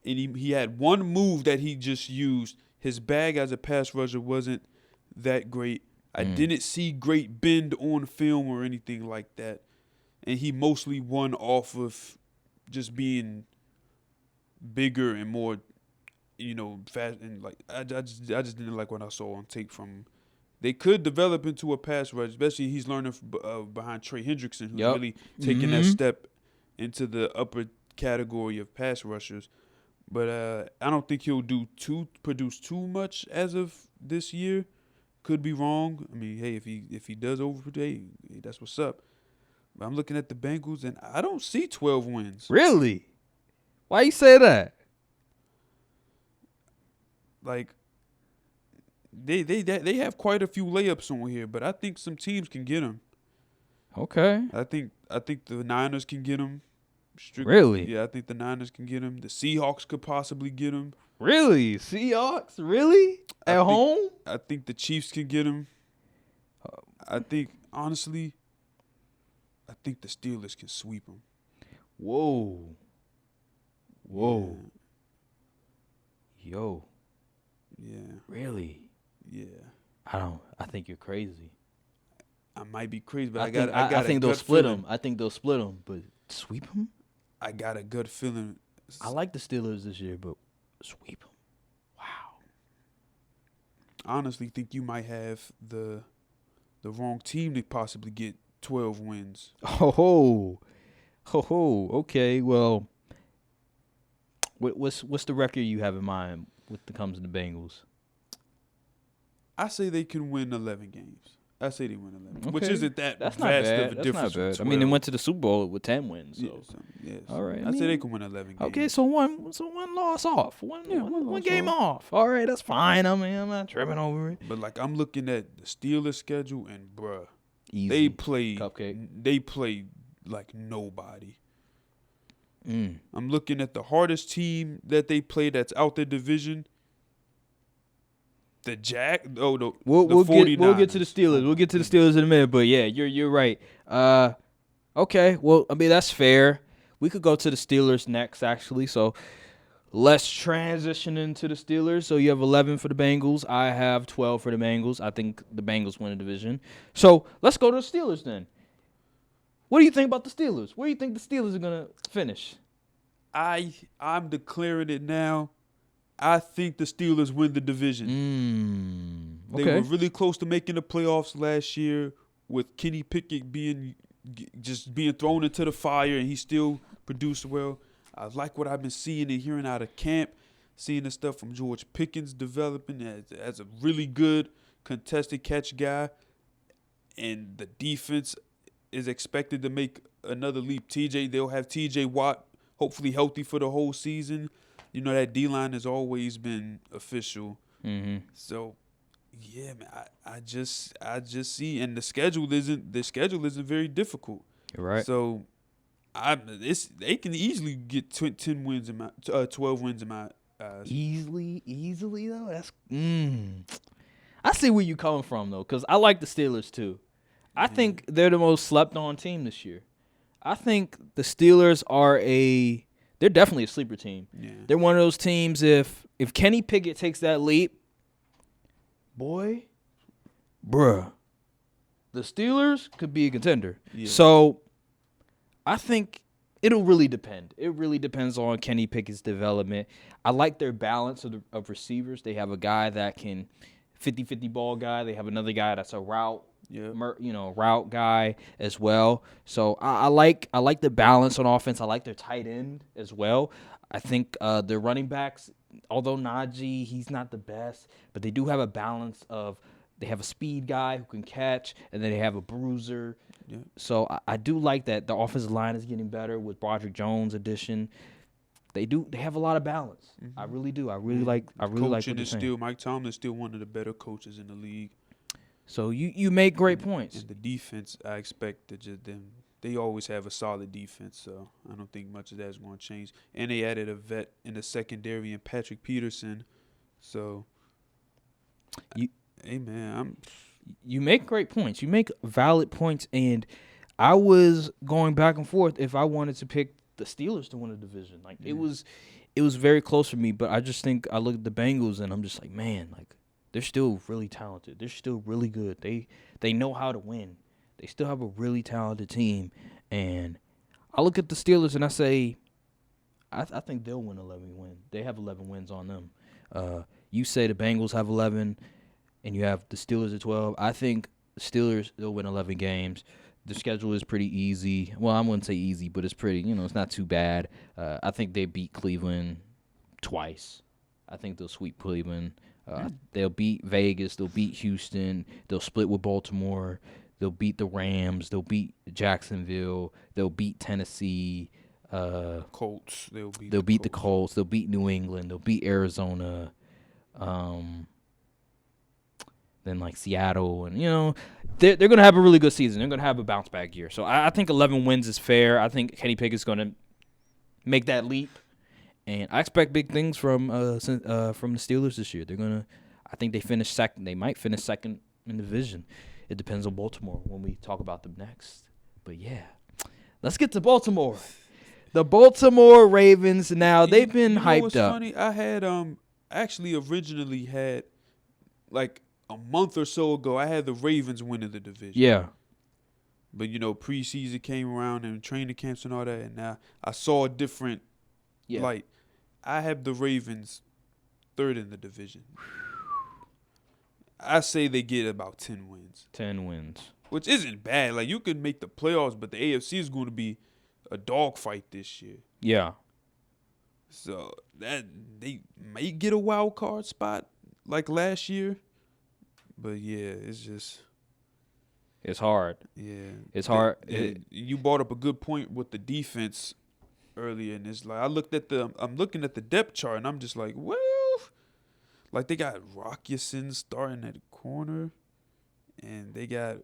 any. He had one move that he just used. His bag as a pass rusher wasn't that great. I didn't see great bend on film or anything like that. And he mostly won off of just being bigger and more, fast. And like I just didn't like what I saw on tape from him. They could develop into a pass rush, especially he's learning behind Trey Hendrickson, who's really taking that step into the upper category of pass rushers. But I don't think he'll produce too much as of this year. Could be wrong. I mean, hey, if he does overproduce, hey, that's what's up. But I'm looking at the Bengals, and I don't see 12 wins. Really? Why you say that? Like, they have quite a few layups on here, but I think some teams can get them. Okay. I think the Niners can get them. Really? Yeah, I think the Niners can get him. The Seahawks could possibly get him. Really? Seahawks? Really? At home? I think the Chiefs can get him. I think, honestly, the Steelers can sweep him. Whoa. Whoa. Yeah. Yo. Yeah. Really? Yeah. I think you're crazy. I might be crazy, but I think they'll split them. I think they'll split them, but sweep them? I got a good feeling. I like the Steelers this year, but sweep them? Wow. I honestly think you might have the wrong team to possibly get 12 wins. Oh, okay. Well, what's the record you have in mind when it comes to the Bengals? I say they can win 11 games. I say they win 11, which Okay. isn't that That's not vast bad. of a That's difference. not bad. from I mean, they 12. went to the Super Bowl with 10 wins. So. All right. I I say they mean, can win 11 games. Okay, so one loss off. One loss game off. All right, that's fine. I mean, I'm not tripping over it. But like I'm looking at the Steelers schedule and bruh, Easy. they play Cupcake. They play like nobody. Mm. I'm looking at the hardest team that they play that's out their division. The We'll 49ers. get to the Steelers. We'll get to the Steelers in a minute. But yeah, you're right. Okay. Well, I mean that's fair. We could go to the Steelers next, actually. So let's transition into the Steelers. So you have 11 for the Bengals. I have 12 for the Bengals. I think the Bengals win the division. So let's go to the Steelers then. What do you think about the Steelers? Where do you think the Steelers are gonna finish? I'm declaring it now. I think the Steelers win the division. Okay. They were really close to making the playoffs last year with Kenny Pickett being thrown into the fire, and he still produced well. I like what I've been seeing and hearing out of camp, seeing the stuff from George Pickens developing as a really good contested catch guy, and the defense is expected to make another leap. They'll have TJ Watt hopefully healthy for the whole season. You know that D-line has always been official. Mm-hmm. So, yeah, man, I just see, and the schedule isn't very difficult. You're right. So, they can easily get 10 wins in my 12 wins in my eyes. Easily though. That's. I see where you coming from though, because I like the Steelers too. I think they're the most slept-on team this year. I think the Steelers they're definitely a sleeper team. Yeah. They're one of those teams, if Kenny Pickett takes that leap, bruh, the Steelers could be a contender. Yeah. So I think it'll really depend. It really depends on Kenny Pickett's development. I like their balance of receivers. They have a guy that can 50-50 ball guy. They have another guy that's a route guy as well. So I like the balance on offense. I like their tight end as well. I think their running backs, although Najee, he's not the best, but they do have a balance of they have a speed guy who can catch, and then they have a bruiser. Yeah. So I do like that. The offensive line is getting better with Broderick Jones' addition. They have a lot of balance. Mm-hmm. I really do. I really like what they're saying. Mike Tomlin's still one of the better coaches in the league. So you make great points. And the defense, I expect they always have a solid defense, so I don't think much of that is going to change. And they added a vet in the secondary in Patrick Peterson. So, hey man, You make great points. You make valid points, and I was going back and forth if I wanted to pick the Steelers to win the division. Like it was very close for me, but I just think I look at the Bengals and I'm just like, man, like they're still really talented. They're still really good. They know how to win. They still have a really talented team, and I look at the Steelers and I say, I think they'll win 11 wins. They have 11 wins on them. You say the Bengals have 11, and you have the Steelers at 12. I think the Steelers, they'll win 11 games. The schedule is pretty easy. Well, I wouldn't say easy, but it's pretty, it's not too bad. I think they beat Cleveland twice. I think they'll sweep Cleveland. They'll beat Vegas. They'll beat Houston. They'll split with Baltimore. They'll beat the Rams. They'll beat Jacksonville. They'll beat Tennessee. Colts. They'll beat the Colts. They'll beat New England. They'll beat Arizona. Then like Seattle, and they're gonna have a really good season. They're gonna have a bounce back year. So I think 11 wins is fair. I think Kenny Pickett's gonna make that leap, and I expect big things from the Steelers this year. I think they finish second. They might finish second in the division. It depends on Baltimore when we talk about them next. But yeah, let's get to Baltimore. The Baltimore Ravens. Now they've been hyped what's up. Funny, I had actually originally had like a month or so ago, I had the Ravens winning the division. Yeah. But preseason came around and training camps and all that, and now I saw a different light. I have the Ravens third in the division. I say they get about 10 wins. 10 wins. Which isn't bad. Like, you can make the playoffs, but the AFC is going to be a dogfight this year. Yeah. So that they may get a wild card spot like last year. But yeah, it's just It's hard. Yeah, It's hard. You brought up a good point with the defense earlier, and it's like I'm looking at the depth chart, and I'm just like, well, like they got Rockyason starting at the corner, and they got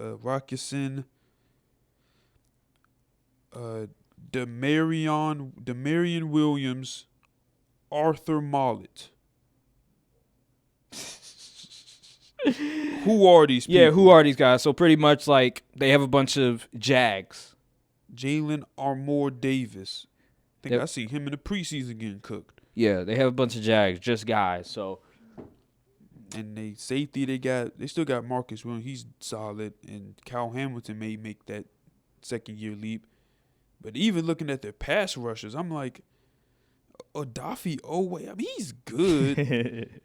Rockyason, Demarion Williams, Arthur Mollett. Who are these people? Yeah, who are these guys? So pretty much like they have a bunch of Jags. Jalen Armour Davis. I think Yep. I see him in the preseason getting cooked. Yeah, they have a bunch of Jags, just guys. So And they safety they still got Marcus Williams. He's solid, and Kyle Hamilton may make that second year leap. But even looking at their pass rushers, I'm like, Odafe Owe. I mean, he's good.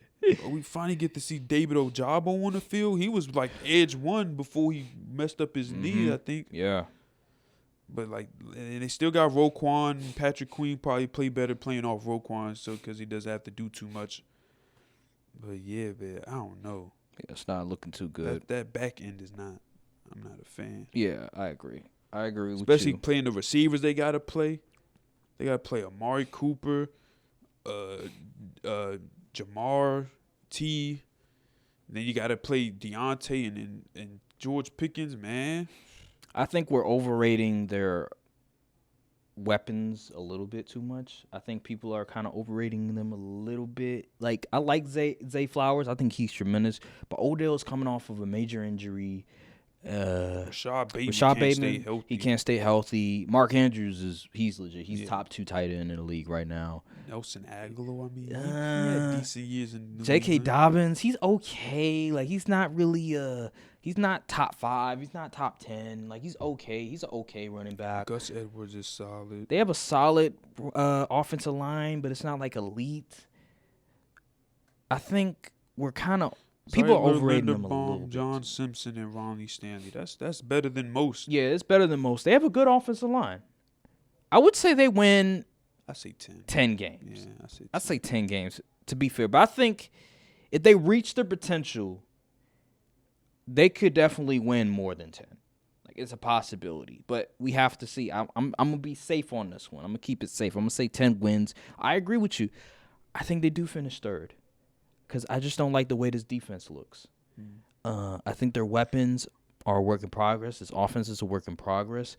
We finally get to see David Ojabo on the field. He was like edge one before he messed up his knee, I think. Yeah. But like, and they still got Roquan. Patrick Queen probably play better playing off Roquan, so because he doesn't have to do too much. But yeah, man, I don't know. Yeah, it's not looking too good. That back end is not. I'm not a fan. Yeah, I agree. I agree with Especially you. playing the receivers they gotta play. They gotta play Amari Cooper, Jamar T. Then you gotta play Deontay and George Pickens, man. I think we're overrating their weapons a little bit too much. I think people are kind of overrating them a little bit. Like, I like Zay Flowers. I think he's tremendous. But Odell's coming off of a major injury. Rashad Bateman Rashad can't stay Bateman, healthy. he can't stay healthy. Mark Andrews he's legit. He's Yeah. top 2 tight end in the league right now. Nelson Aguilar, he had decent years in New J.K. England. Dobbins, he's okay. Like, he's not really he's not top 5. He's not top 10. Like, he's okay. He's an okay running back. Gus Edwards is solid. They have a solid offensive line, but it's not like elite. I think we're kind of people are overrating them a little bit. John Simpson and Ronnie Stanley. That's better than most. Yeah, it's better than most. They have a good offensive line. I would say they win I say 10. 10 games. Yeah, I say 10. I'd say 10 games, to be fair. But I think if they reach their potential, they could definitely win more than 10. Like, it's a possibility. But we have to see. I'm going to be safe on this one. I'm going to keep it safe. I'm going to say 10 wins. I agree with you. I think they do finish third because I just don't like the way this defense looks. I think their weapons are a work in progress. This offense is a work in progress.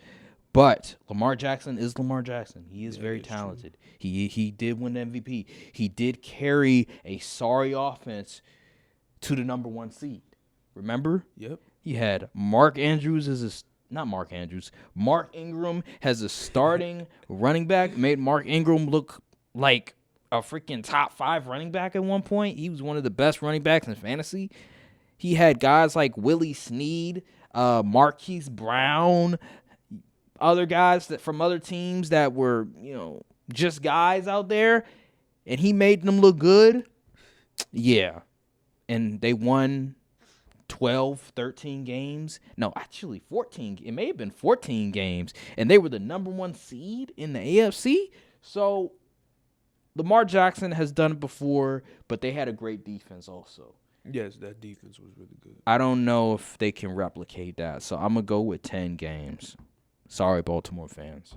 But Lamar Jackson is Lamar Jackson. He is very talented. He did win the MVP. He did carry a sorry offense to the number 1 seed. Remember? Yep. He had Mark Andrews Mark Ingram has a starting running back. Made Mark Ingram look like a freaking top 5 running back at one point. He was one of the best running backs in fantasy. He had guys like Willie Snead, Marquise Brown, other guys that from other teams that were, just guys out there, and he made them look good. Yeah. And they won 12, 13 games. No, actually 14. It may have been 14 games. And they were the number 1 seed in the AFC. So Lamar Jackson has done it before, but they had a great defense also. Yes, that defense was really good. I don't know if they can replicate that. So I'm going to go with 10 games. Sorry, Baltimore fans.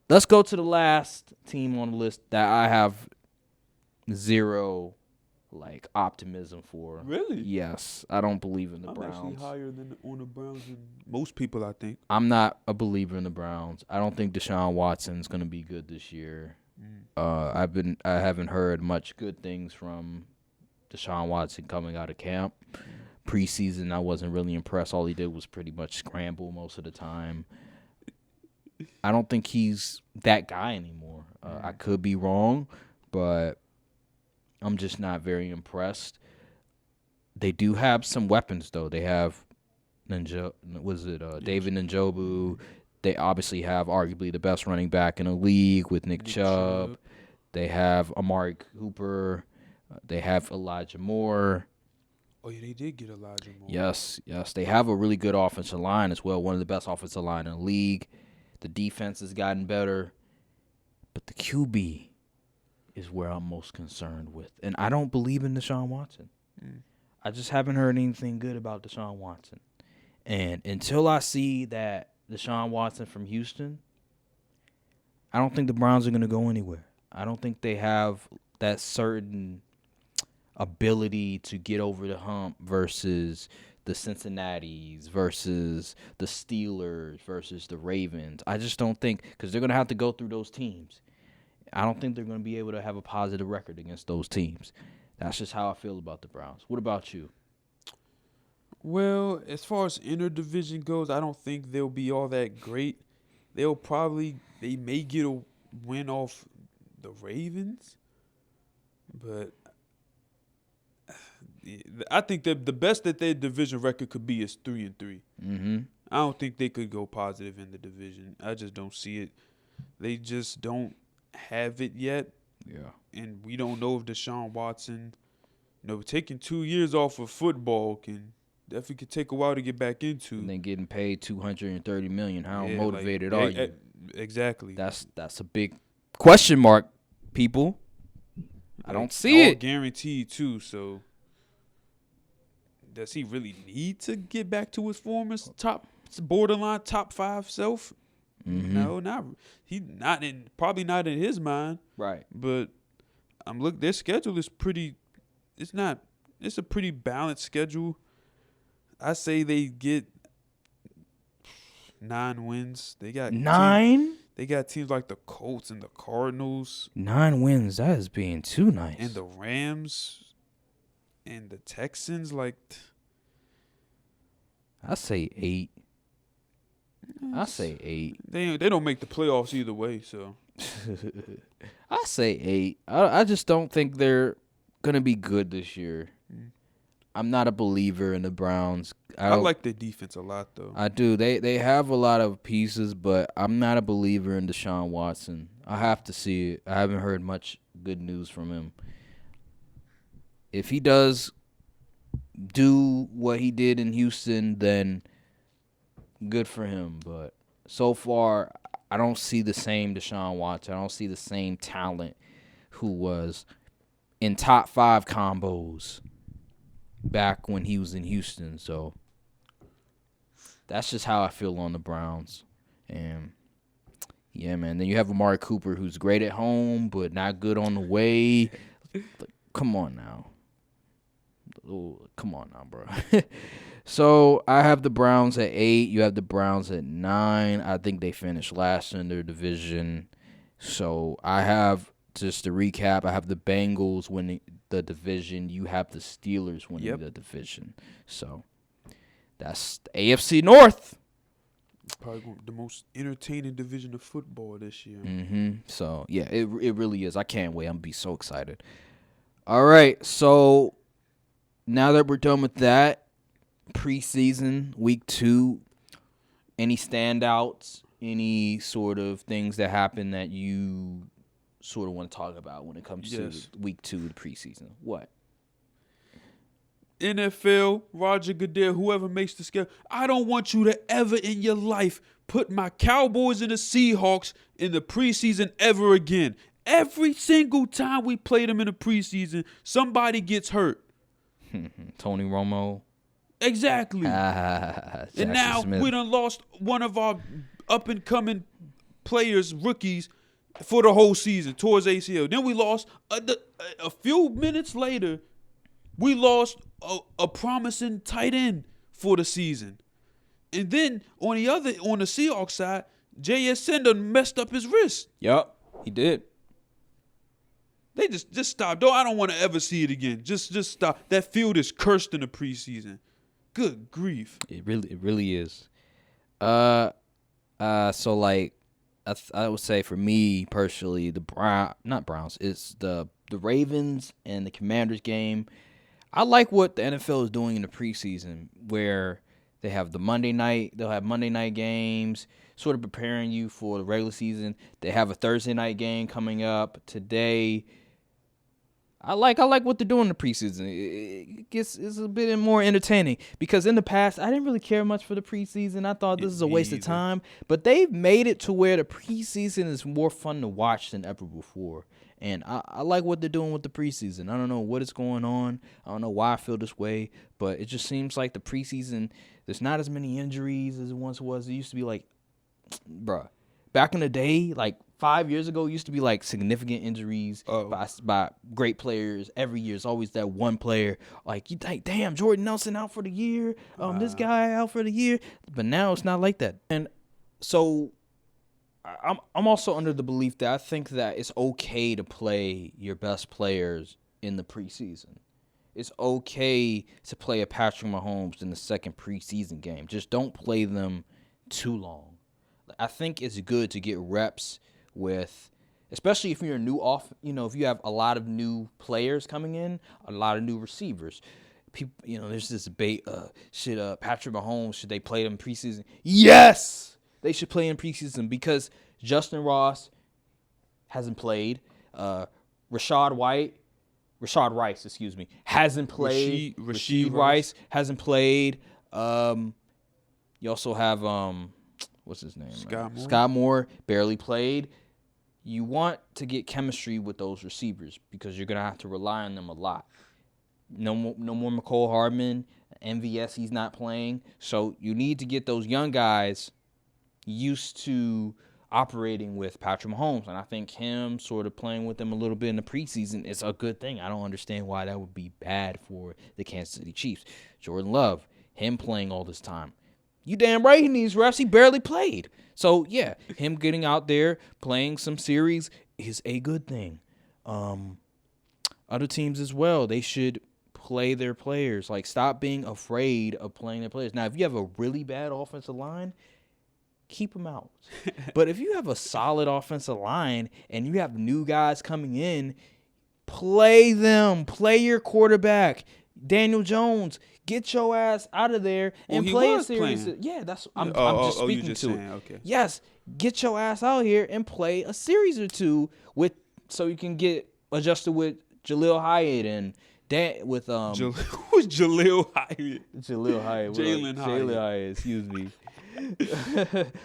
Let's go to the last team on the list that I have zero optimism for. Really? Yes, I don't believe in the I'm Browns. actually higher on the Browns than most people, I think. I'm not a believer in the Browns. I don't think Deshaun Watson's going to be good this year. I haven't heard much good things from Deshaun Watson coming out of camp. Preseason, I wasn't really impressed. All he did was pretty much scramble most of the time. I don't think he's that guy anymore. I could be wrong, but I'm just not very impressed. They do have some weapons, though. They have David Njoku. They obviously have arguably the best running back in the league with Nick Chubb. They have Amari Cooper. They have Elijah Moore. Oh, yeah, they did get Elijah Moore. Yes. They have a really good offensive line as well, one of the best offensive line in the league. The defense has gotten better. But the QB is where I'm most concerned with. And I don't believe in Deshaun Watson. I just haven't heard anything good about Deshaun Watson. And until I see that Deshaun Watson from Houston, I don't think the Browns are going to go anywhere. I don't think they have that certain ability to get over the hump versus the Cincinnati's, versus the Steelers, versus the Ravens. I just don't think, because they're going to have to go through those teams. I don't think they're going to be able to have a positive record against those teams. That's just how I feel about the Browns. What about you? Well, as far as interdivision goes, I don't think they'll be all that great. They may get a win off the Ravens, but I think that the best that their division record could be is 3-3. Mm-hmm. I don't think they could go positive in the division. I just don't see it. They just don't have it yet. Yeah. And we don't know if Deshaun Watson, taking 2 years off of football definitely could take a while to get back into. And then getting paid $230 million. How Yeah, motivated are you? Exactly. That's a big question mark, people. I don't see all it. Guaranteed too. So does he really need to get back to his former borderline top 5 self? Mm-hmm. No, probably not in his mind. Right. But their schedule is it's a pretty balanced schedule. I say they get 9 wins. They got 9? They got teams like the Colts and the Cardinals. 9 wins. That is being too nice. And the Rams and the Texans. I say 8. I say 8. They don't make the playoffs either way, so. I say 8. I just don't think they're going to be good this year. I'm not a believer in the Browns. I like their defense a lot, though. I do. They have a lot of pieces, but I'm not a believer in Deshaun Watson. I have to see it. I haven't heard much good news from him. If he does do what he did in Houston, then good for him. But so far, I don't see the same Deshaun Watson. I don't see the same talent who was in top 5 combos back when he was in Houston. So that's just how I feel on the Browns. And yeah, man. Then you have Amari Cooper, who's great at home but not good on the way. Come on now. Ooh, come on now, bro. So I have the Browns at 8. You have the Browns at 9. I think they finished last in their division. So I have, just to recap, I have the Bengals winning the division. You have the Steelers winning the division. So that's the AFC North. Probably the most entertaining division of football this year. Mm-hmm. So, yeah, it really is. I can't wait. I'm going to be so excited. All right, so now that we're done with that, preseason, week 2, any standouts, any sort of things that happen that you sort of want to talk about when it comes to week 2 of the preseason? What? NFL, Roger Goodell, whoever makes the schedule, I don't want you to ever in your life put my Cowboys and the Seahawks in the preseason ever again. Every single time we play them in the preseason, somebody gets hurt. Tony Romo. Exactly. And now we done lost one of our up-and-coming players, rookies, for the whole season towards ACL. Then we lost a few minutes later. We lost a promising tight end for the season. And then on the Seahawks side, JSN done messed up his wrist. Yep, he did. They just stop. I don't want to ever see it again. Just stop. That field is cursed in the preseason. Good grief. It really is. So like I would say for me personally, not Browns, it's the Ravens and the Commanders game. I like what the NFL is doing in the preseason, where they have they'll have Monday night games, sort of preparing you for the regular season. They have a Thursday night game coming up today. I like what they're doing in the preseason. It's a bit more entertaining because in the past I didn't really care much for the preseason. I thought this is a waste of time, but they've made it to where the preseason is more fun to watch than ever before. And I like what they're doing with the preseason. I don't know what is going on. I don't know why I feel this way, but it just seems like the preseason, there's not as many injuries as it once was. It used to be like, bruh, back in the day, like 5 years ago, it used to be like significant injuries by great players every year. It's always that one player. Like, you think, damn, Jordan Nelson out for the year. This guy out for the year. But now it's not like that. And so I'm also under the belief that I think that it's okay to play your best players in the preseason. It's okay to play a Patrick Mahomes in the second preseason game. Just don't play them too long. I think it's good to get reps with, especially if you're a new if you have a lot of new players coming in, a lot of new receivers. People, there's this debate, Patrick Mahomes, should they play them preseason? Yes! They should play in preseason because Justin Ross hasn't played. Rashad Rice, hasn't played. Rasheed Rice hasn't played. You also have what's his name? Scott Moore barely played. You want to get chemistry with those receivers because you're gonna have to rely on them a lot. No more McCole Hardman. MVS, he's not playing. So you need to get those young guys used to operating with Patrick Mahomes. And I think him sort of playing with them a little bit in the preseason is a good thing. I don't understand why that would be bad for the Kansas City Chiefs. Jordan Love, him playing all this time. You damn right he needs reps. He barely played. So, yeah, him getting out there, playing some series is a good thing. Other teams as well, they should play their players. Like, stop being afraid of playing their players. Now, if you have a really bad offensive line, keep them out. But if you have a solid offensive line and you have new guys coming in, play them. Play your quarterback. Daniel Jones, get your ass out of there and play a series. Playing. Yeah, that's I'm just speaking to it. Okay. Yes, get your ass out here and play a series or two so you can get adjusted with Jaleel Hyatt and with who's Jaleel Hyatt? Jaleel Hyatt. Jalen Hyatt. Excuse me.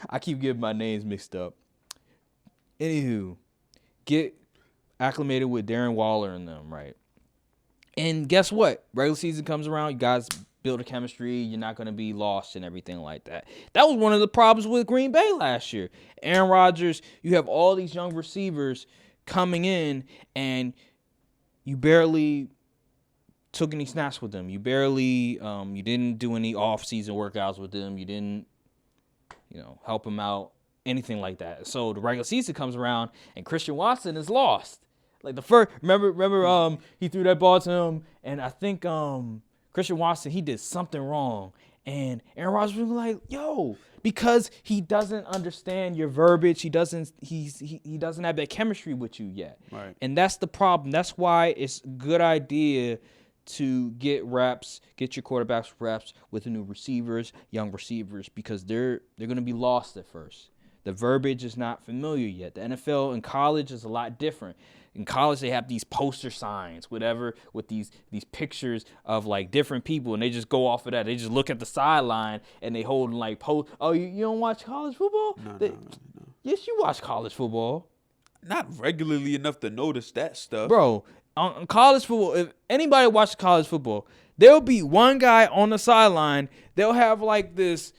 I keep getting my names mixed up. Anywho, get acclimated with Darren Waller and them, right? And guess what? Regular season comes around, you guys build a chemistry, you're not going to be lost and everything like that. That was one of the problems with Green Bay last year. Aaron Rodgers, you have all these young receivers coming in, and you barely took any snaps with them. You barely, you didn't do any off-season workouts with them. You didn't, help them out, anything like that. So the regular season comes around, and Christian Watson is lost. Like the first, remember, he threw that ball to him, and I think Christian Watson, he did something wrong, and Aaron Rodgers was like, "Yo," because he doesn't understand your verbiage. He doesn't have that chemistry with you yet, right? And that's the problem. That's why it's a good idea to get reps, get your quarterbacks reps with the new receivers, young receivers, because they're going to be lost at first. The verbiage is not familiar yet. The NFL and college is a lot different. In college, they have these poster signs, whatever, with these pictures of, like, different people, and they just go off of that. They just look at the sideline, and they hold, like, Oh, you don't watch college football? No. Yes, you watch college football. Not regularly enough to notice that stuff. Bro, on college football, if anybody watches college football, there'll be one guy on the sideline. They'll have, like, this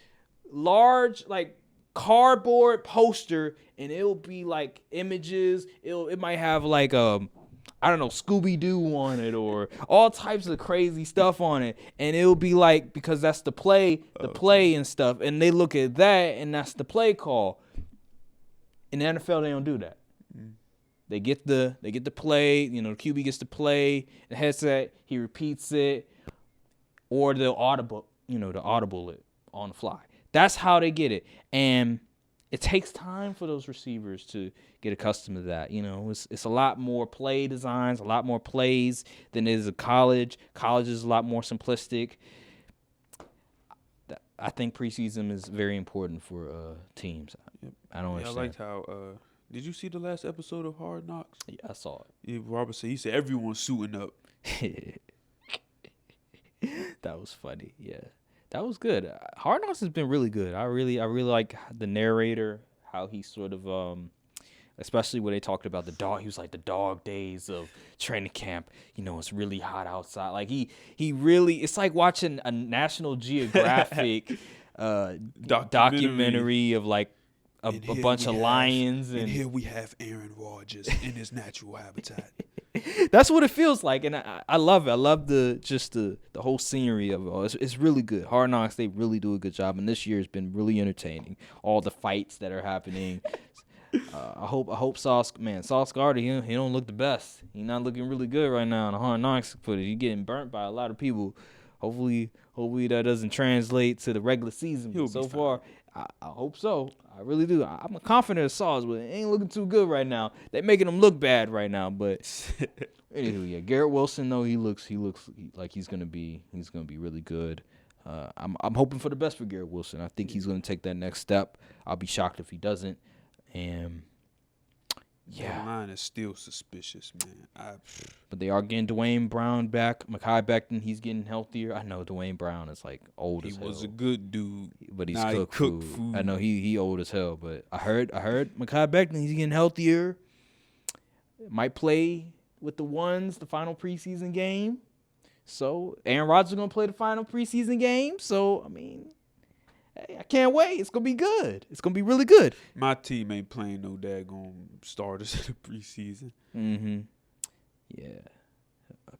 large, like, cardboard poster, and it'll be like images. It might have like Scooby-Doo on it or all types of crazy stuff on it, and it'll be like, because that's the play and stuff, and they look at that and that's the play call. In the NFL, they don't do that. They get the play, the QB gets the play, the headset, he repeats it, or they'll audible it on the fly. That's how they get it. And it takes time for those receivers to get accustomed to that. It's a lot more play designs, a lot more plays than it is in college. College is a lot more simplistic. I think preseason is very important for teams. I don't understand. I liked how Did you see the last episode of Hard Knocks? Yeah, I saw Yeah, Robert said, he said everyone's suiting up. it. That was funny. Yeah, that was good. Hard Knocks has been really good. I really like the narrator, how he sort of especially when they talked about the dog. He was like, the dog days of training camp. You know, it's really hot outside. Like he really. It's like watching a National Geographic documentary of like a bunch of lions. And here we have Aaron Rodgers in his natural habitat. That's what it feels like, and I love it. I love the whole scenery of it all. It's really good. Hard Knocks, they really do a good job, and this year has been really entertaining. All the fights that are happening. I hope Sauce Gardner, he don't look the best. He's not looking really good right now in the Hard Knocks footage. He's getting burnt by a lot of people. Hopefully that doesn't translate to the regular season. But so far, I hope so. I really do. I'm confident of Sauce, but it ain't looking too good right now. They're making him look bad right now. But anywho, yeah, Garrett Wilson though, he looks like he's gonna be really good. I'm hoping for the best for Garrett Wilson. I think he's gonna take that next step. I'll be shocked if he doesn't. And yeah, The line is still suspicious, man. But they are getting Dwayne Brown back. Mekhi Becton, he's getting healthier. I know Dwayne Brown is like old as hell. He was a good dude, but he's now cooked he cooked food. I know he old as hell, but I heard Mekhi Becton, he's getting healthier. Might play with the ones the final preseason game. So Aaron Rodgers is gonna play the final preseason game. So I mean, hey, I can't wait. It's gonna be good. It's gonna be really good. My team ain't playing no daggone starters in the preseason. Mm-hmm. Yeah.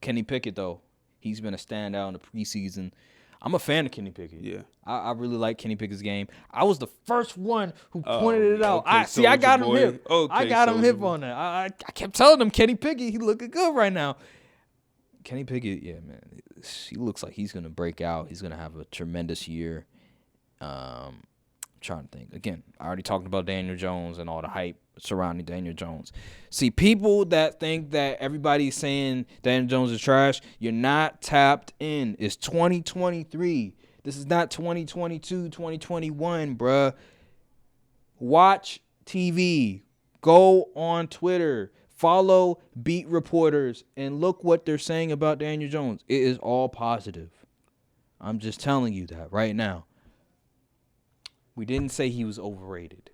Kenny Pickett though, he's been a standout in the preseason. I'm a fan of Kenny Pickett. Yeah. I really like Kenny Pickett's game. I was the first one who pointed it out. Okay, I got him Soulja hip. Boy. Okay, I got him Soulja hip Boy. on that. I kept telling him Kenny Pickett, he looking good right now. Kenny Pickett, yeah, man. He looks like he's gonna break out. He's gonna have a tremendous year. I'm trying to think. Again, I already talked about Daniel Jones and all the hype surrounding Daniel Jones. See, people that think that everybody's saying Daniel Jones is trash, you're not tapped in. It's 2023. This is not 2022, 2021, bruh. Watch TV. Go on Twitter. Follow beat reporters and look what they're saying about Daniel Jones. It is all positive. I'm just telling you that right now. We didn't say he was overrated.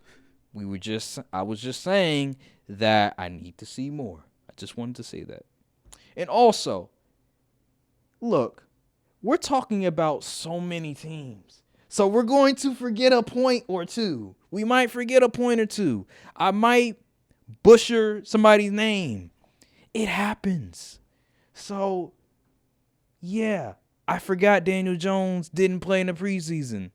I was just saying that I need to see more. I just wanted to say that. And also, look, we're talking about so many teams. So we're going to forget a point or two. We might forget a point or two. I might butcher somebody's name. It happens. So, yeah, I forgot Daniel Jones didn't play in the preseason.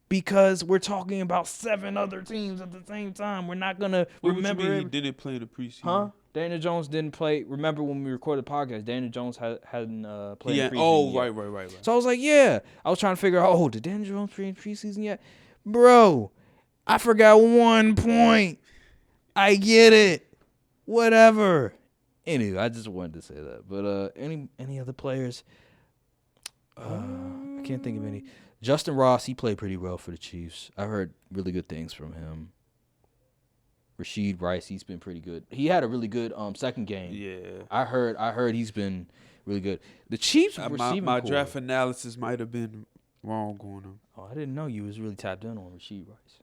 Because we're talking about 7 other teams at the same time. We're not going to remember. What you mean he didn't play in the preseason? Huh? Daniel Jones didn't play. Remember when we recorded the podcast, Daniel Jones hadn't played in preseason Oh, yet. right. So I was like, yeah. I was trying to figure out, did Daniel Jones play in preseason yet? Bro, I forgot 1 point. I get it. Whatever. Anyway, I just wanted to say that. But any other players? I can't think of any. Justin Ross, he played pretty well for the Chiefs. I heard really good things from him. Rashid Rice, he's been pretty good. He had a really good second game. Yeah. I heard he's been really good. The Chiefs receiving my core. draft analysis might have been wrong on him. Oh, I didn't know you was really tapped in on Rashid Rice.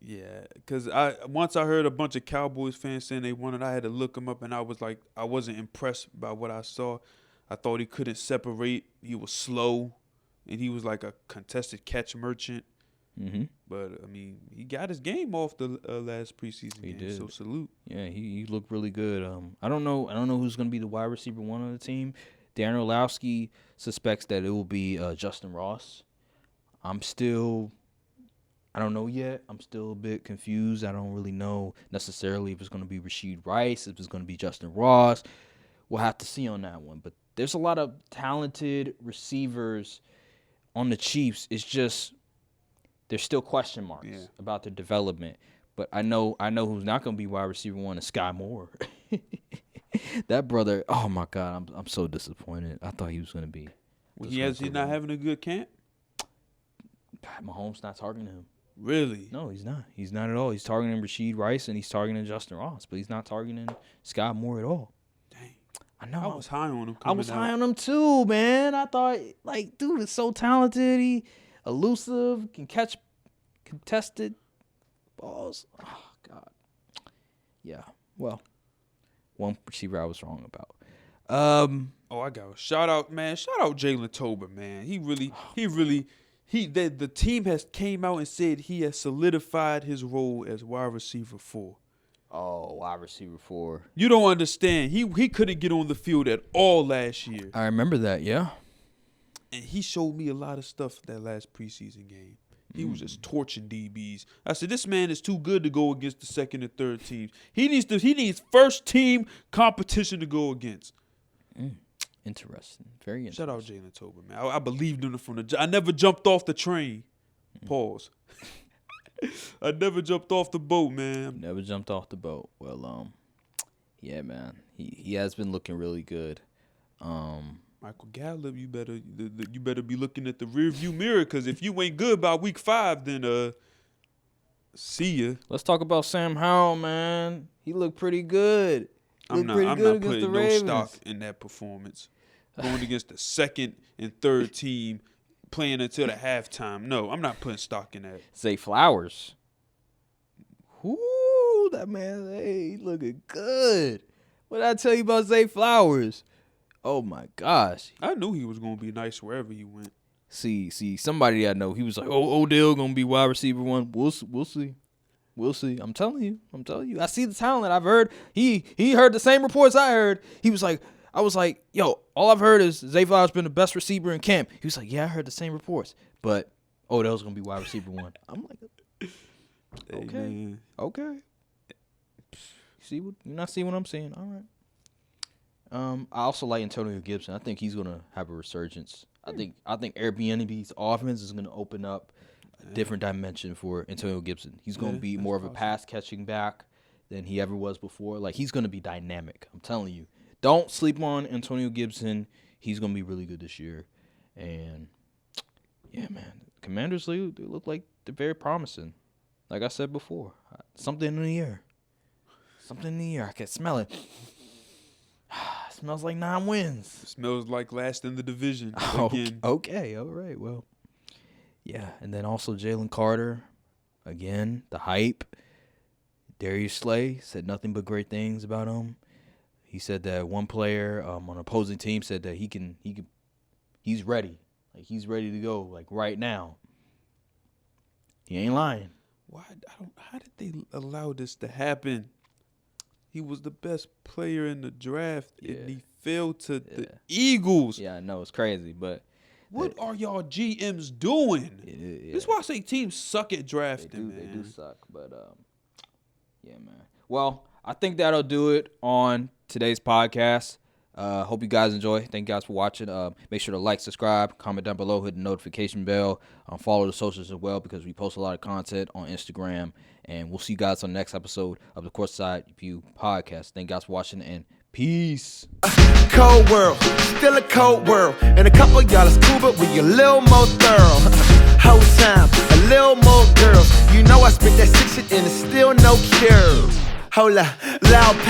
Yeah, because once I heard a bunch of Cowboys fans saying they wanted, I had to look him up, and I was like, I wasn't impressed by what I saw. I thought he couldn't separate. He was slow, and he was like a contested catch merchant. Mm-hmm. But I mean, he got his game off the last preseason game. Did. So salute. Yeah, he looked really good. I don't know who's gonna be the wide receiver one on the team. Dan Orlovsky suspects that it will be Justin Ross. I don't know yet. I'm still a bit confused. I don't really know necessarily if it's going to be Rashid Rice, if it's going to be Justin Ross. We'll have to see on that one. But there's a lot of talented receivers on the Chiefs. It's just there's still question marks about their development. But I know who's not going to be wide receiver one is Sky Moore. That brother, oh my God, I'm so disappointed. I thought he was going to be. He's not having a good camp. Mahomes not targeting him. Really? No, he's not. He's not at all. He's targeting Rashid Rice and he's targeting Justin Ross, but he's not targeting Scott Moore at all. Dang. I know. I was high on him. I was high on him too, man. I thought, like, dude is so talented. He elusive, can catch contested balls. Oh, God. Yeah. Well, one receiver I was wrong about. I got a shout out, man. Shout out Jalen Tolbert, man. The team has came out and said he has solidified his role as wide receiver 4. Oh, wide receiver 4. You don't understand. He couldn't get on the field at all last year. I remember that, yeah. And he showed me a lot of stuff that last preseason game. He was just torching DBs. I said, this man is too good to go against the second and third teams. He needs first team competition to go against. Interesting. Very interesting. Shout out Jalen Tolbert, man. I believed in him from I never jumped off the train. Pause. I never jumped off the boat, man. Never jumped off the boat. Well, yeah, man. He has been looking really good. Michael Gallup, you better be looking at the rearview mirror, because if you ain't good by week 5, then see ya. Let's talk about Sam Howell, man. He looked pretty good. I'm not putting no stock in that performance. Going against the second and third team, playing until the halftime. No, I'm not putting stock in that. Zay Flowers. Ooh, that man, hey, he looking good. What did I tell you about Zay Flowers? Oh, my gosh. I knew he was going to be nice wherever he went. See, somebody I know, he was like, oh, Odell going to be wide receiver 1. We'll see. We'll see. I'm telling you. I see the talent. I've heard. He heard the same reports I heard. I was like, yo, all I've heard is Zay Flowers been the best receiver in camp. He was like, yeah, I heard the same reports. But Odell's going to be wide receiver 1. I'm like, okay. Okay. You not see what I'm saying? All right. I also like Antonio Gibson. I think he's going to have a resurgence. I think Airbnb's offense is going to open up a different dimension for Antonio Gibson. He's going to be more of a pass-catching back than he ever was before. Like, he's going to be dynamic. I'm telling you. Don't sleep on Antonio Gibson. He's going to be really good this year. And, yeah, man, Commanders, they look like they're very promising. Like I said before, something in the air. I can smell it. Smells like 9 wins. It smells like last in the division. Okay, all right, well. Yeah, and then also Jalen Carter, again, the hype. Darius Slay said nothing but great things about him. He said that one player on an opposing team said that he's ready. Like, he's ready to go, like, right now. He ain't lying. How did they allow this to happen? He was the best player in the draft, and he fell to the Eagles. Yeah, I know, it's crazy, but what are y'all GMs doing? That's why I say teams suck at drafting, man. They do suck, but yeah, man. Well, I think that'll do it on today's podcast. Hope you guys enjoy. Thank you guys for watching. Make sure to like, subscribe, comment down below, hit the notification bell. Follow the socials as well, because we post a lot of content on Instagram. And we'll see you guys on the next episode of the Courtside View Podcast. Thank you guys for watching, and peace. Cold world, still a cold world. And a couple of y'all is cool, but we a little more thorough. Whole time, a little more girls. You know I spit that sick shit and it's still no cure. Hold up, loud pack.